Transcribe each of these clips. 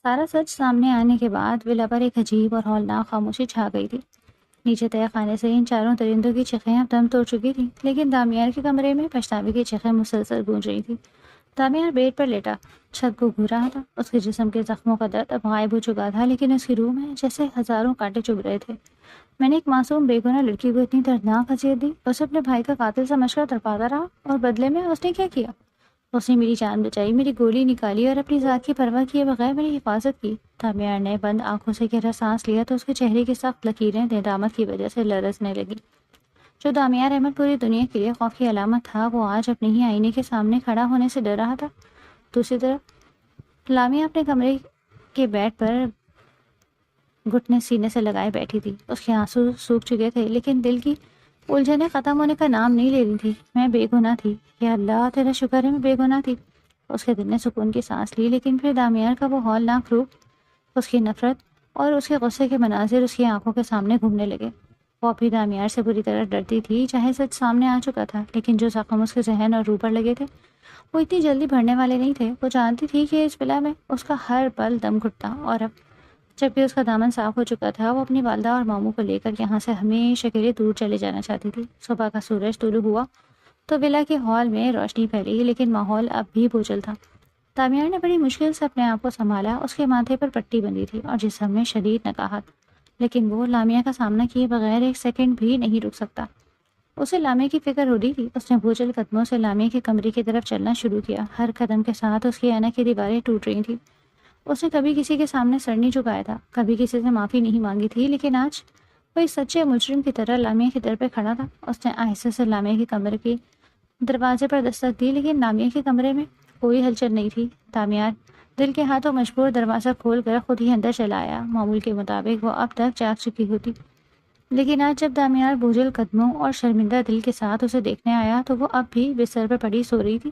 سارا سچ سامنے آنے کے بعد ولا پر ایک عجیب اور ہولناک خاموشی چھا گئی تھی۔ نیچے تہہ خانے سے ان چاروں درندوں کی چیخیں اب دم توڑ چکی تھیں، لیکن دامیار کے کمرے میں پچھتاوے کی چیخیں مسلسل گونج رہی تھیں۔ دامیار بیڈ پر لیٹا چھت کو گھور رہا تھا۔ اس کے جسم کے زخموں کا درد اب غائب ہو چکا تھا، لیکن اس کی روح میں جیسے ہزاروں کانٹے چبھ رہے تھے۔ میں نے ایک معصوم بے گناہ لڑکی کو اتنی دردناک اذیت دی، اسے اپنے بھائی کا قاتل سمجھ کر تڑپاتا رہا، اور بدلے میں اس نے کیا کیا؟ اس نے میری جان بچائی، میری گولی نکالی اور اپنی ذات کی پرواہ کیے بغیر میری حفاظت کی۔ دامیار نے بند آنکھوں سے گہرا سانس لیا تو اس کے چہرے کی سخت لکیریں ندامت کی وجہ سے لرزنے لگی۔ جو دامیار احمد پوری دنیا کے لیے خوف کی علامت تھا، وہ آج اپنے ہی آئینے کے سامنے کھڑا ہونے سے ڈر رہا تھا۔ دوسری طرف لامیا اپنے کمرے کے بیڈ پر گھٹنے سینے سے لگائے بیٹھی تھی۔ اس کے آنسو سوکھ چکے تھے، لیکن دل کی الجھنیں ختم ہونے کا نام نہیں لے رہی تھی۔ میں بے گناہ تھی، یا اللہ تیرا شکر ہے میں بے گناہ تھی۔ اس کے دل نے سکون کی سانس لی، لیکن پھر دامیار کا وہ ہولناک روپ، اس کی نفرت اور اس کے غصے کے مناظر اس کی آنکھوں کے سامنے گھومنے لگے۔ وہ بھی دامیار سے بری طرح ڈرتی تھی، چاہے سچ سامنے آ چکا تھا، لیکن جو زخم اس کے ذہن اور روح پر لگے تھے وہ اتنی جلدی بھرنے والے نہیں تھے۔ وہ جانتی تھی کہ اس بلا میں اس کا ہر پل دم گھٹتا، اور اب جب کہ اس کا دامن صاف ہو چکا تھا، وہ اپنی والدہ اور ماموں کو لے کر یہاں سے ہمیشہ کے لیے دور چلے جانا چاہتی تھی۔ صبح کا سورج طلوع ہوا تو ولا کے ہال میں روشنی پھیلی، لیکن ماحول اب بھی بوجھل تھا۔ دامیار نے بڑی مشکل سے اپنے آپ کو سنبھالا۔ اس کے ماتھے پر پٹی بندھی تھی اور جسم میں شدید نقاہت، لیکن وہ لامیا کا سامنا کیے بغیر ایک سیکنڈ بھی نہیں رک سکتا۔ اسے لامیا کی فکر ہو رہی تھی۔ اس نے بوجھل قدموں سے لامیا کے کمرے کی طرف چلنا شروع کیا۔ ہر قدم کے ساتھ اس کی اینک کی دیواریں ٹوٹ رہی تھیں۔ اس نے کبھی کسی کے سامنے سر نہیں جھکایا تھا، کبھی کسی سے معافی نہیں مانگی تھی، لیکن آج وہ ایک سچے مجرم کی طرح لامیا کے در پہ کھڑا تھا۔ اس نے آہستہ سے لامیا کے کمرے کے دروازے پر دستک دی، لیکن لامیا کے کمرے میں کوئی ہلچل نہیں تھی۔ دامیار دل کے ہاتھوں مجبور دروازہ کھول کر خود ہی اندر چلا آیا۔ معمول کے مطابق وہ اب تک جاگ چکی ہوتی، لیکن آج جب دامیار بوجھل قدموں اور شرمندہ دل کے ساتھ اسے دیکھنے آیا تو وہ اب بھی بستر پر پڑی سو رہی تھی۔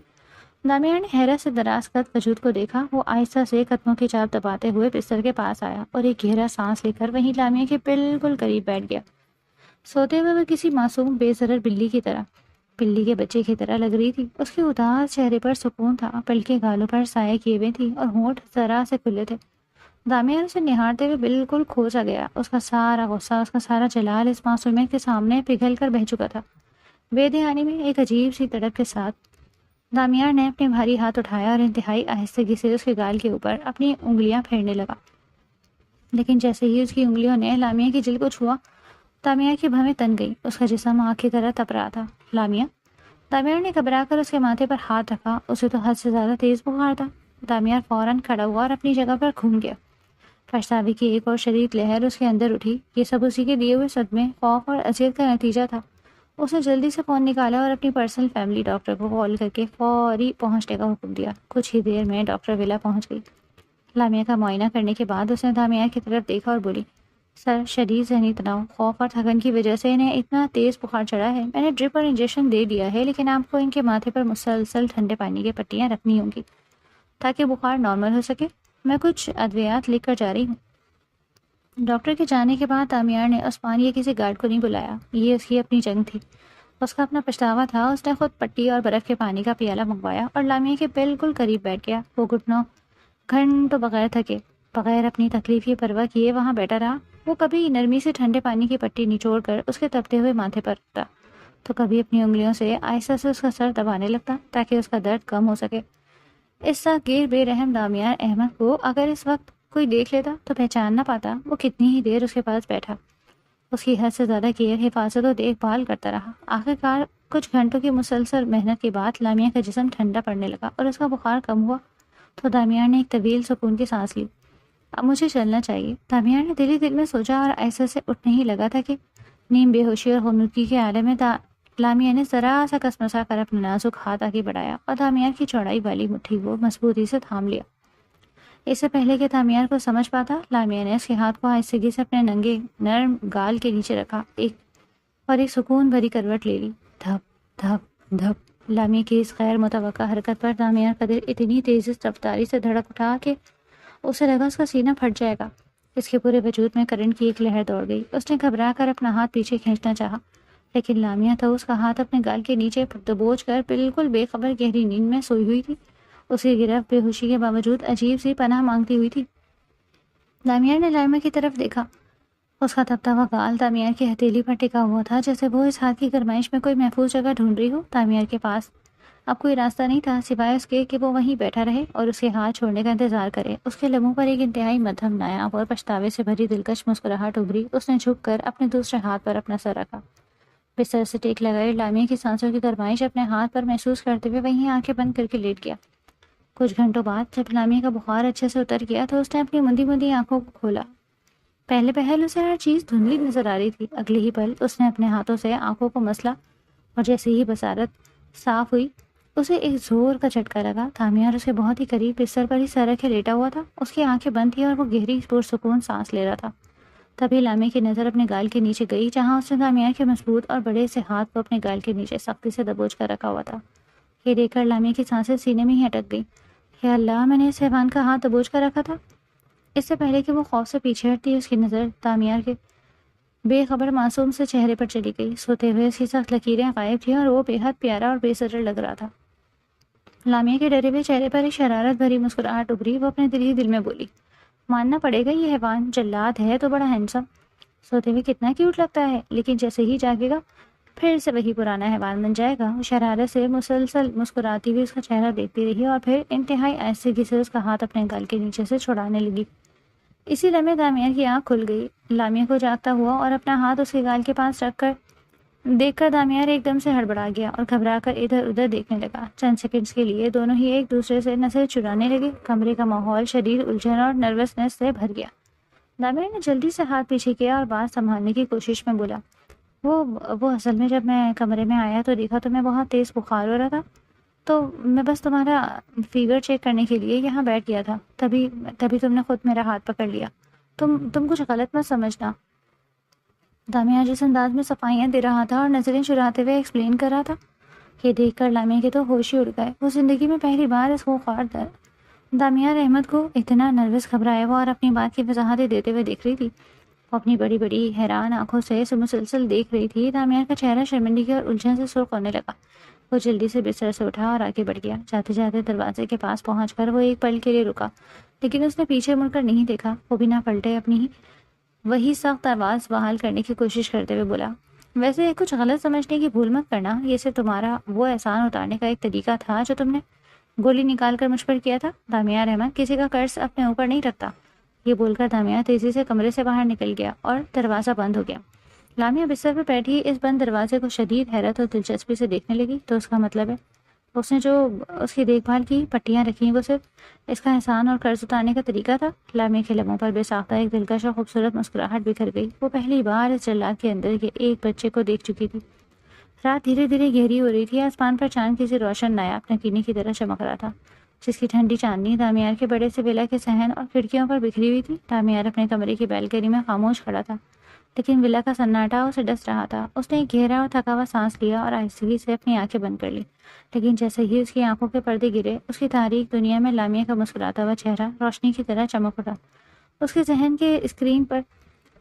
دامیار نے حیرت سے دراز قد وجود کو دیکھا۔ وہ آہستہ سے قدموں کی چاپ دباتے ہوئے بستر کے پاس آیا اور ایک گہرا سانس لے کر وہیں لامیا کے بالکل قریب بیٹھ گیا۔ سوتے ہوئے وہ کسی معصوم بے ضرر بلی کے بچے کی طرح لگ رہی تھی۔ اس کے اداس چہرے پر سکون تھا، پلکیں گالوں پر سایہ کیے ہوئے تھی اور ہونٹ ذرا سے کھلے تھے۔ دامیار اسے نہارتے ہوئے بالکل کھو سا گیا۔ اس کا سارا غصہ، اس کا سارا جلال اس معصومیت کے سامنے پگھل کر بہہ چکا تھا۔ بے دہانی میں ایک عجیب سی تڑپ کے ساتھ دامیار نے اپنے بھاری ہاتھ اٹھایا اور انتہائی آہستگی سے اس کے گال کے اوپر اپنی انگلیاں پھیرنے لگا، لیکن جیسے ہی اس کی انگلیوں نے لامیا کی جلد کو چھوا، دامیار کی بھویں تن گئی۔ اس کا جسم آگ کی طرح تپ رہا تھا۔ لامیا! دامیار نے گھبرا کر اس کے ماتھے پر ہاتھ رکھا۔ اسے تو حد سے زیادہ تیز بخار تھا۔ دامیار فوراً کھڑا ہوا اور اپنی جگہ پر گھوم گیا۔ پچھتاوے کی ایک اور شدید لہر اس کے اندر اٹھی۔ یہ سب اسی کے دیے ہوئے صدمے، خوف اور اذیت کا نتیجہ تھا۔ اس نے جلدی سے فون نکالا اور اپنی پرسنل فیملی ڈاکٹر کو کال کر کے فوری پہنچنے کا حکم دیا۔ کچھ ہی دیر میں ڈاکٹر ولا پہنچ گئی۔ لامیا کا معائنہ کرنے کے بعد اس نے دامیار کی طرف دیکھا اور بولی، سر، شدید ذہنی تناؤ، خوف اور تھکن کی وجہ سے انہیں اتنا تیز بخار چڑھا ہے۔ میں نے ڈرپ اور انجیکشن دے دیا ہے، لیکن آپ کو ان کے ماتھے پر مسلسل ٹھنڈے پانی کی پٹیاں رکھنی ہوں گی تاکہ بخار نارمل ہو سکے۔ میں کچھ ادویات لکھ کر جا رہی ہوں۔ ڈاکٹر کے جانے کے بعد دامیار نے عثمان یا کسی گارڈ کو نہیں بلایا۔ یہ اس کی اپنی جنگ تھی، اس کا اپنا پچھتاوا تھا۔ اس نے خود پٹی اور برف کے پانی کا پیالہ منگوایا اور لامیا کے بالکل قریب بیٹھ گیا۔ وہ گھنٹوں بغیر تھکے، بغیر اپنی تکلیف کی پرواہ کیے وہاں بیٹھا رہا۔ وہ کبھی نرمی سے ٹھنڈے پانی کی پٹی نچوڑ کر اس کے تپتے ہوئے ماتھے پر رکھتا، تو کبھی اپنی انگلیوں سے آہستہ سے اس کا سر دبانے لگتا تاکہ اس کا درد کم ہو سکے۔ اس ساگیر بے رحم دامیار احمد کو اگر اس وقت کوئی دیکھ لیتا تو پہچان نہ پاتا وہ کتنی ہی دیر اس کے پاس بیٹھا۔ اس کی حد سے زیادہ کیئر، حفاظت و دیکھ بھال کرتا رہا۔ آخرکار کچھ گھنٹوں کی مسلسل محنت کے بعد لامیا کا جسم ٹھنڈا پڑنے لگا اور اس کا بخار کم ہوا تو دامیار نے ایک طویل سکون کی سانس لی۔ اب مجھے چلنا چاہیے، دامیار نے دل ہی دل میں سوچا، اور ایسے سے اٹھنے ہی لگا تھا کہ نیم بے ہوشی اور غنودگی کے عالم میں لامیا نے ذرا سا کسمسا کر اپنا نازک ہاتھ آگے بڑھایا اور دامیار کی چوڑائی والی مٹھی کو مضبوطی سے تھام لیا۔ اس سے پہلے کہ دامیار کو سمجھ پاتا، لامیا نے اس کے ہاتھ کو آہستگی سے اپنے ننگے نرم گال کے نیچے رکھا اور ایک سکون بھری کروٹ لے لی۔ دھپ دھپ دھپ، لامیا کی اس غیر متوقع حرکت پر دامیار کا دل اتنی تیز رفتاری سے دھڑک اٹھا کہ اسے لگا اس کا سینہ پھٹ جائے گا۔ اس کے پورے وجود میں کرنٹ کی ایک لہر دوڑ گئی۔ اس نے گھبرا کر اپنا ہاتھ پیچھے کھینچنا چاہا، لیکن لامیا تو اس کا ہاتھ اپنے گال کے نیچے دبوچ کر بالکل بے خبر گہری نیند میں سوئی ہوئی تھی۔ اس کی گرفت بے ہوشی کے باوجود عجیب سی پناہ مانگتی ہوئی تھی۔ دامیار نے لائمہ کی طرف دیکھا۔ اس کا تپتا ہوا گال دامیار کی ہتھیلی پر ٹکا ہوا تھا، جیسے وہ اس ہاتھ کی گرمائش میں کوئی محفوظ جگہ ڈھونڈ رہی ہو۔ دامیار کے پاس اب کوئی راستہ نہیں تھا سوائے اس کے کہ وہ وہیں بیٹھا رہے اور اس کے ہاتھ چھوڑنے کا انتظار کرے۔ اس کے لبوں پر ایک انتہائی مدھم، نایاب اور پچھتاوے سے بھری دلکش مسکراہٹ ابھری۔ اس نے جھک کر اپنے دوسرے ہاتھ پر اپنا سر رکھا، بستر سے ٹیک لگائے، لامیا کی سانسوں کی گرمائش اپنے ہاتھ پر محسوس کرتے ہوئے وہیں آنکھیں بند کر کے لیٹ گیا۔ کچھ گھنٹوں بعد جب لامیا کا بخار اچھے سے اتر گیا تو اس نے اپنی مندی مندی آنکھوں کو کھولا۔ پہلے پہل اسے ہر چیز دھندلی نظر آ رہی تھی۔ اگلے ہی پل اس نے اپنے ہاتھوں سے آنکھوں کو مسلا اور جیسے ہی بصارت صاف ہوئی اسے ایک زور کا جھٹکا لگا۔ دامیار اس کے بہت ہی قریب بستر پر ہی سر رکھے لیٹا ہوا تھا۔ اس کی آنکھیں بند تھیں اور وہ گہری پرسکون سانس لے رہا تھا۔ تبھی لامیا کی نظر اپنے گال کے نیچے گئی، جہاں اس نے دامیار کے مضبوط اور بڑے سے ہاتھ کو اپنے گال کے نیچے سختی سے دبوچ کر رکھا ہوا تھا۔ یہ دیکھ کر لامیا کی سانسیں سینے میں ہی اٹک گئی۔ یا اللہ، میں نے اس حیوان کا ہاتھ دبوچ کر رکھا تھا۔ اس سے پہلے کہ وہ خوف سے پیچھے ہٹتی، اس کی نظر دامیار کے بے خبر معصوم سے چہرے پر چلی گئی۔ سوتے ہوئے اس کی سخت لکیریں غائب تھیں اور وہ بے حد پیارا اور بے سرر لگ رہا تھا۔ لامیا کے ڈرے ہوئے چہرے پر ایک شرارت بھری مسکراہٹ ابھری۔ وہ اپنے دل ہی دل میں بولی، ماننا پڑے گا یہ حیوان جلاد ہے تو بڑا ہینڈسم، سوتے ہوئے کتنا کیوٹ لگتا ہے، لیکن جیسے ہی جاگے گا پھر سے وہی پرانا حیوان بن جائے گا۔ وہ شرارت سے مسلسل مسکراتی ہوئی اس کا چہرہ دیکھتی رہی اور پھر انتہائی آہستگی سے اس کا ہاتھ اپنے گال کے نیچے سے چھڑانے لگی۔ اسی لمحے دامیار کی آنکھ کھل گئی۔ لامیا کو جاگتا ہوا اور اپنا ہاتھ اس کے گال کے پاس رکھ کر دیکھ کر دامیار ایک دم سے ہڑبڑا گیا اور گھبرا کر ادھر ادھر دیکھنے لگا۔ چند سیکنڈز کے لیے دونوں ہی ایک دوسرے سے نظر چرانے لگے۔ کمرے کا ماحول شدید الجھن اور نروسنس سے بھر گیا۔ دامیار نے جلدی سے ہاتھ پیچھے کیا اور بات سنبھالنے کی کوشش میں بولا، وہ اصل میں جب میں کمرے میں آیا تو دیکھا تمہیں بہت تیز بخار ہو رہا تھا، تو میں بس تمہارا فیور چیک کرنے کے لیے یہاں بیٹھ گیا تھا، تبھی تم نے خود میرا ہاتھ پکڑ لیا۔ تم کچھ غلط مت سمجھنا۔ دامیار جس انداز میں صفائیاں دے رہا تھا اور نظریں چراتے ہوئے ایکسپلین کر رہا تھا، یہ دیکھ کر لامیا کے تو ہوش ہی اڑ گئے۔ وہ زندگی میں پہلی بار اس خوار دامیار احمد کو اتنا نروس گھبرایا ہوا اور اپنی بات کی وضاحتیں دیتے ہوئے دیکھ رہی تھی۔ وہ اپنی بڑی بڑی حیران آنکھوں سے اسے مسلسل دیکھ رہی تھی۔ دامیار کا چہرہ شرمندگی اور الجھن سے سرخ ہونے لگا۔ وہ جلدی سے بستر سے اٹھا اور آگے بڑھ گیا۔ جاتے جاتے دروازے کے پاس پہنچ کر وہ ایک پل کے لیے رکا، لیکن اس نے پیچھے مڑ کر نہیں دیکھا۔ وہ بنا پلٹے اپنی ہی وہی سخت آواز بحال کرنے کی کوشش کرتے ہوئے بولا، ویسے کچھ غلط سمجھنے کی بھول مت کرنا، یہ صرف تمہارا وہ احسان اتارنے کا ایک طریقہ تھا جو تم نے گولی نکال کر مجھ پر کیا تھا۔ دامیار احمد کسی کا قرض اپنے اوپر نہیں رکھتا۔ یہ بول کر دامیار تیزی سے کمرے سے باہر نکل گیا اور دروازہ بند ہو گیا۔ لامیا بستر پر بیٹھی اس بند دروازے کو شدید حیرت اور دلچسپی سے دیکھنے لگی۔ تو اس کا مطلب ہے اس نے جو اس کی دیکھ بھال کی پٹیاں رکھی وہ صرف اس کا احسان اور قرض اتارنے کا طریقہ تھا۔ لامیا کے لبوں پر بے ساختہ ایک دلکش اور خوبصورت مسکراہٹ بکھر گئی۔ وہ پہلی بار اس جلاد کے اندر کے ایک بچے کو دیکھ چکی تھی۔ رات دھیرے دھیرے گہری ہو رہی تھی۔ آسمان پر چاند کسی روشن نایاب نگینے کی طرح چمک رہا تھا، جس کی ٹھنڈی چاندنی دامیار کے بڑے سے ولا کے صحن اور کھڑکیوں پر بکھری ہوئی تھی۔ دامیار اپنے کمرے کی بیلکنی میں خاموش کھڑا تھا، لیکن ولا کا سناٹا اسے ڈس رہا تھا۔ اس نے ایک گہرا اور تھکا ہوا سانس لیا اور آہستگی سے اپنی آنکھیں بند کر لی، لیکن جیسے ہی اس کی آنکھوں کے پردے گرے، اس کی تاریک دنیا میں لامیا کا مسکراتا ہوا چہرہ روشنی کی طرح چمک اٹھا۔ اس کے ذہن کے اسکرین پر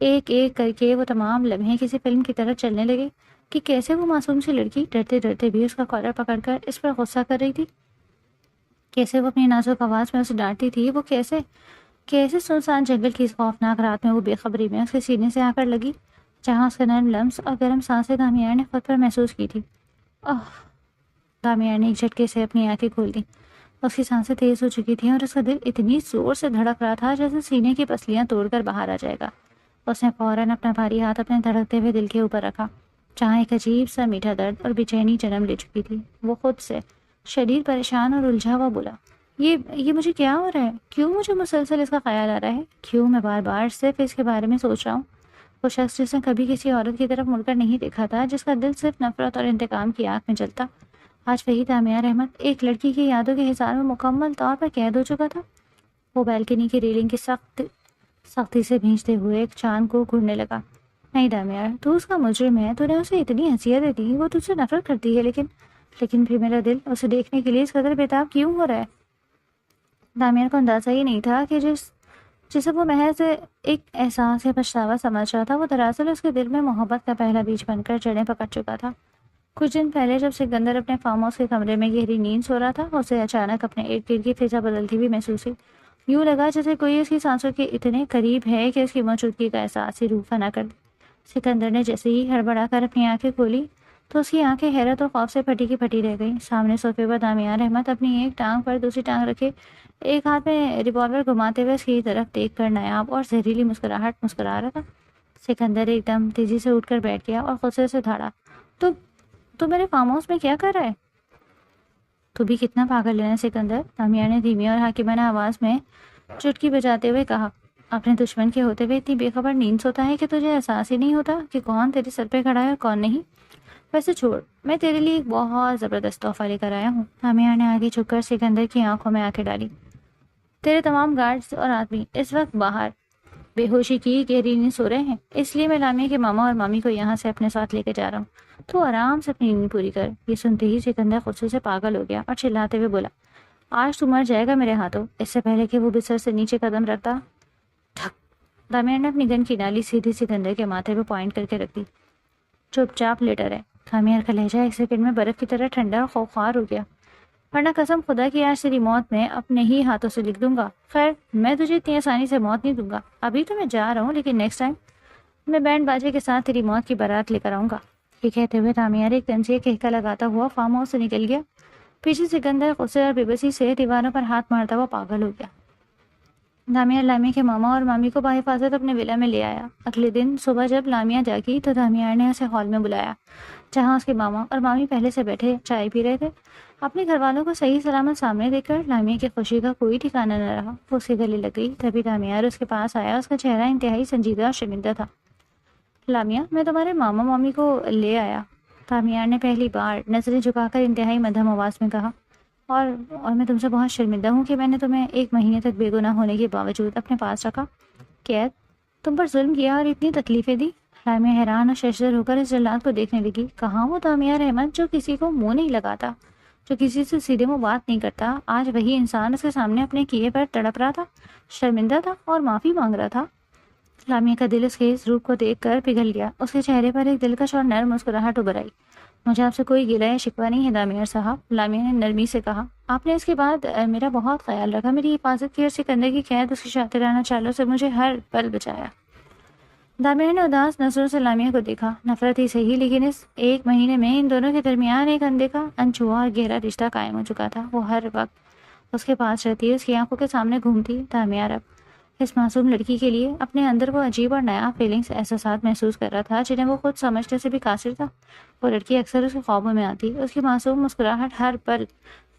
ایک ایک کر کے وہ تمام لمحے کسی فلم کی طرح چلنے لگے کہ کیسے وہ معصوم سی لڑکی ڈرتے ڈرتے بھی اس کا کالر پکڑ کر اس پر غصہ کر رہی تھی، کیسے وہ اپنی نازک آواز میں اسے ڈانٹتی تھی، وہ کیسے سنسان جنگل کی اس خوفناک رات میں وہ بے خبری میں اس کے سینے سے آ کر لگی، جہاں اس کے نرم لمس اور گرم سانسیں دامیار نے خود پر محسوس کی تھی۔ دامیار نے ایک جھٹکے سے اپنی آنکھیں کھول دیں۔ اس کی سانسیں تیز ہو چکی تھیں اور اس کا دل اتنی زور سے دھڑک رہا تھا جیسے سینے کی پسلیاں توڑ کر باہر آ جائے گا۔ اس نے فوراً اپنا بھاری ہاتھ اپنے دھڑکتے ہوئے دل کے اوپر رکھا، جہاں ایک عجیب سا میٹھا درد اور بے چینی جنم لے چکی تھی۔ وہ خود سے شدید پریشان اور الجھا ہوا بولا، یہ مجھے کیا ہو رہا ہے؟ کیوں مجھے مسلسل اس کا خیال آ رہا ہے؟ کیوں میں بار بار صرف اس کے بارے میں سوچ رہا ہوں؟ وہ شخص جس نے کبھی کسی عورت کی طرف مڑ کر نہیں دیکھا تھا، جس کا دل صرف نفرت اور انتقام کی آگ میں جلتا، آج وہی دامیار احمد ایک لڑکی کی یادوں کے حصار میں مکمل طور پر قید ہو چکا تھا۔ وہ بیلکنی کی ریلنگ کی سختی سے بھینچتے ہوئے ایک چاند کو گھورنے لگا۔ نہیں دامیار، تو اس کا مجرم ہے، تو نے اسے اتنی حیثیتیں دی، وہ تجھ سے نفرت کرتی ہے، لیکن پھر میرا دل اسے دیکھنے کے لیے اس قدر بےتاب کیوں ہو رہا ہے؟ دامیار کو اندازہ ہی نہیں تھا کہ جسے وہ محض ایک احساس یا پچھتاوا سمجھ رہا تھا، وہ دراصل اس کے دل میں محبت کا پہلا بیج بن کر جڑیں پکڑ چکا تھا۔ کچھ دن پہلے جب سکندر اپنے فارم ہاؤس کے کمرے میں گہری نیند سو رہا تھا، اسے اچانک اپنے ارد گرد کی فضا بدلتی ہوئی محسوس ہوئی۔ یوں لگا جیسے کوئی اس کی سانسوں کے اتنے قریب ہے کہ اس کی موجودگی کا احساس ہی روح فنا کر دے۔ سکندر نے جیسے ہی ہڑبڑا کر اپنی آنکھیں کھولی تو اس کی آنکھیں حیرت اور خوف سے پھٹی کی پھٹی رہ گئیں۔ سامنے صوفے پر دامیار احمد اپنی ایک ٹانگ پر دوسری ٹانگ رکھے ایک ہاتھ میں ریوالور گھماتے ہوئے اس کی طرف دیکھ کر نایاب اور زہریلی مسکراہٹ مسکرا رہا تھا۔ سکندر ایک دم تیزی سے اٹھ کر بیٹھ گیا اور غصے سے دھاڑا، تو میرے فارم ہاؤس میں کیا کر رہا ہے؟ تو بھی کتنا پاگل ہے سکندر، دامیار نے دھیمی اور حاکمانہ آواز میں چٹکی بجاتے ہوئے کہا۔ اپنے دشمن کے ہوتے ہوئے اتنی بے خبر نیند سوتا ہے کہ تجھے احساس ہی نہیں ہوتا کہ کون تیرے سر پہ کھڑا ہے اور کون نہیں۔ ویسے چھوڑ، میں تیرے لیے ایک بہت زبردست تحفہ لے کر آیا ہوں۔ دامیار نے آگے جھک کر سکندر کی آنکھوں میں آنکھیں ڈالی۔ تیرے تمام گارڈز اور آدمی اس وقت باہر بے ہوشی کی گہری نیند سو رہے ہیں، اس لیے میں لامیہ کے ماما اور مامی کو یہاں سے اپنے ساتھ لے کے جا رہا ہوں۔ تو آرام سے اپنی نیند پوری کر۔ یہ سنتے ہی سکندر غصے سے پاگل ہو گیا اور چلاتے ہوئے بولا، آج تو مر جائے گا میرے ہاتھوں۔ اس سے پہلے کہ وہ بستر سے نیچے قدم رکھتا، ٹھک، دامیار نے اپنی گن کی ڈالی سیدھی سکندر کے ماتھے پہ پوائنٹ کر کے رکھ دی۔ چپ چاپ لیٹر ہے۔ دامیار کا لہجہ ایک سیکنڈ میں برف کی طرح ٹھنڈا اور خوفخوار ہو گیا۔ ورنہ قسم خدا کی آج تیری موت میں اپنے ہی ہاتھوں سے لکھ دوں گا۔ خیر، میں تجھے اتنی آسانی سے موت نہیں دوں گا۔ ابھی تو میں جا رہا ہوں، لیکن نیکسٹ ٹائم میں بینڈ باجے کے ساتھ تیری موت کی بارات لے کر آؤں گا۔ یہ کہتے ہوئے دامیار ایک دم سے کہکا لگاتا ہوا فارم ہاؤس سے نکل گیا۔ پیچھے سکندر غصے اور بے بسی سے دیواروں پر ہاتھ مارتا ہوا پاگل ہو گیا۔ دامیار لامیہ کے ماما اور مامی کو بحفاظت اپنے ولا میں لے آیا۔ اگلے دن صبح جب لامیہ جاگی تو دامیار نے اسے ہال میں بلایا، جہاں اس کے ماما اور مامی پہلے سے بیٹھے چائے پی رہے تھے۔ اپنے گھر والوں کو صحیح سلامت سامنے دیکھ کر لامیہ کی خوشی کا کوئی ٹھکانہ نہ رہا۔ وہ اس کے گلے لگ گئی۔ تبھی دامیار اس کے پاس آیا۔ اس کا چہرہ انتہائی سنجیدہ اور شرمندہ تھا۔ لامیہ، میں تمہارے ماما مامی کو لے آیا، دامیار نے پہلی بار نظریں جھکا کر انتہائی مدھم آواز میں کہا، اور میں تم سے بہت شرمندہ ہوں کہ میں نے تمہیں 1 مہینے تک بے گناہ ہونے کے باوجود اپنے پاس رکھا، قید، تم پر ظلم کیا اور اتنی تکلیفیں دی۔ لامیہ حیران اور شرمندہ ہو کر اس جلاد کو دیکھنے لگی۔ کہاں وہ دامیار احمد جو کسی کو منہ نہیں لگاتا، جو کسی سے سیدھے منہ بات نہیں کرتا، آج وہی انسان اس کے سامنے اپنے کیے پر تڑپ رہا تھا، شرمندہ تھا اور معافی مانگ رہا تھا۔ لامیہ کا دل اس کے اس روپ کو دیکھ کر پگھل گیا۔ اس کے چہرے پر ایک دلکش اور نرم مسکراہٹ ابھر آئی۔ مجھے آپ سے کوئی گلہ یا شکوہ نہیں ہے دامیار صاحب، لامیہ نے نرمی سے کہا۔ آپ نے اس کے بعد میرا بہت خیال رکھا، میری حفاظت کی اور سکندر کی قید اس کی شاطرانہ چالوں سے مجھے ہر پل بچایا۔ دامیار نے اداس نظروں سے لامیہ کو دیکھا۔ نفرت ہی صحیح، لیکن اس 1 مہینے میں ان دونوں کے درمیان ایک اندیکھا، انچھوا اور گہرا رشتہ قائم ہو چکا تھا۔ وہ ہر وقت اس کے پاس رہتی، اس کی آنکھوں کے سامنے گھومتی۔ دامیار اب اس معصوم لڑکی کے لیے اپنے اندر وہ عجیب اور نیا فیلنگز، احساسات محسوس کر رہا تھا جنہیں وہ خود سمجھنے سے بھی قاصر تھا۔ وہ لڑکی اکثر اس کے خوابوں میں آتی، اس کی معصوم مسکراہٹ ہر پل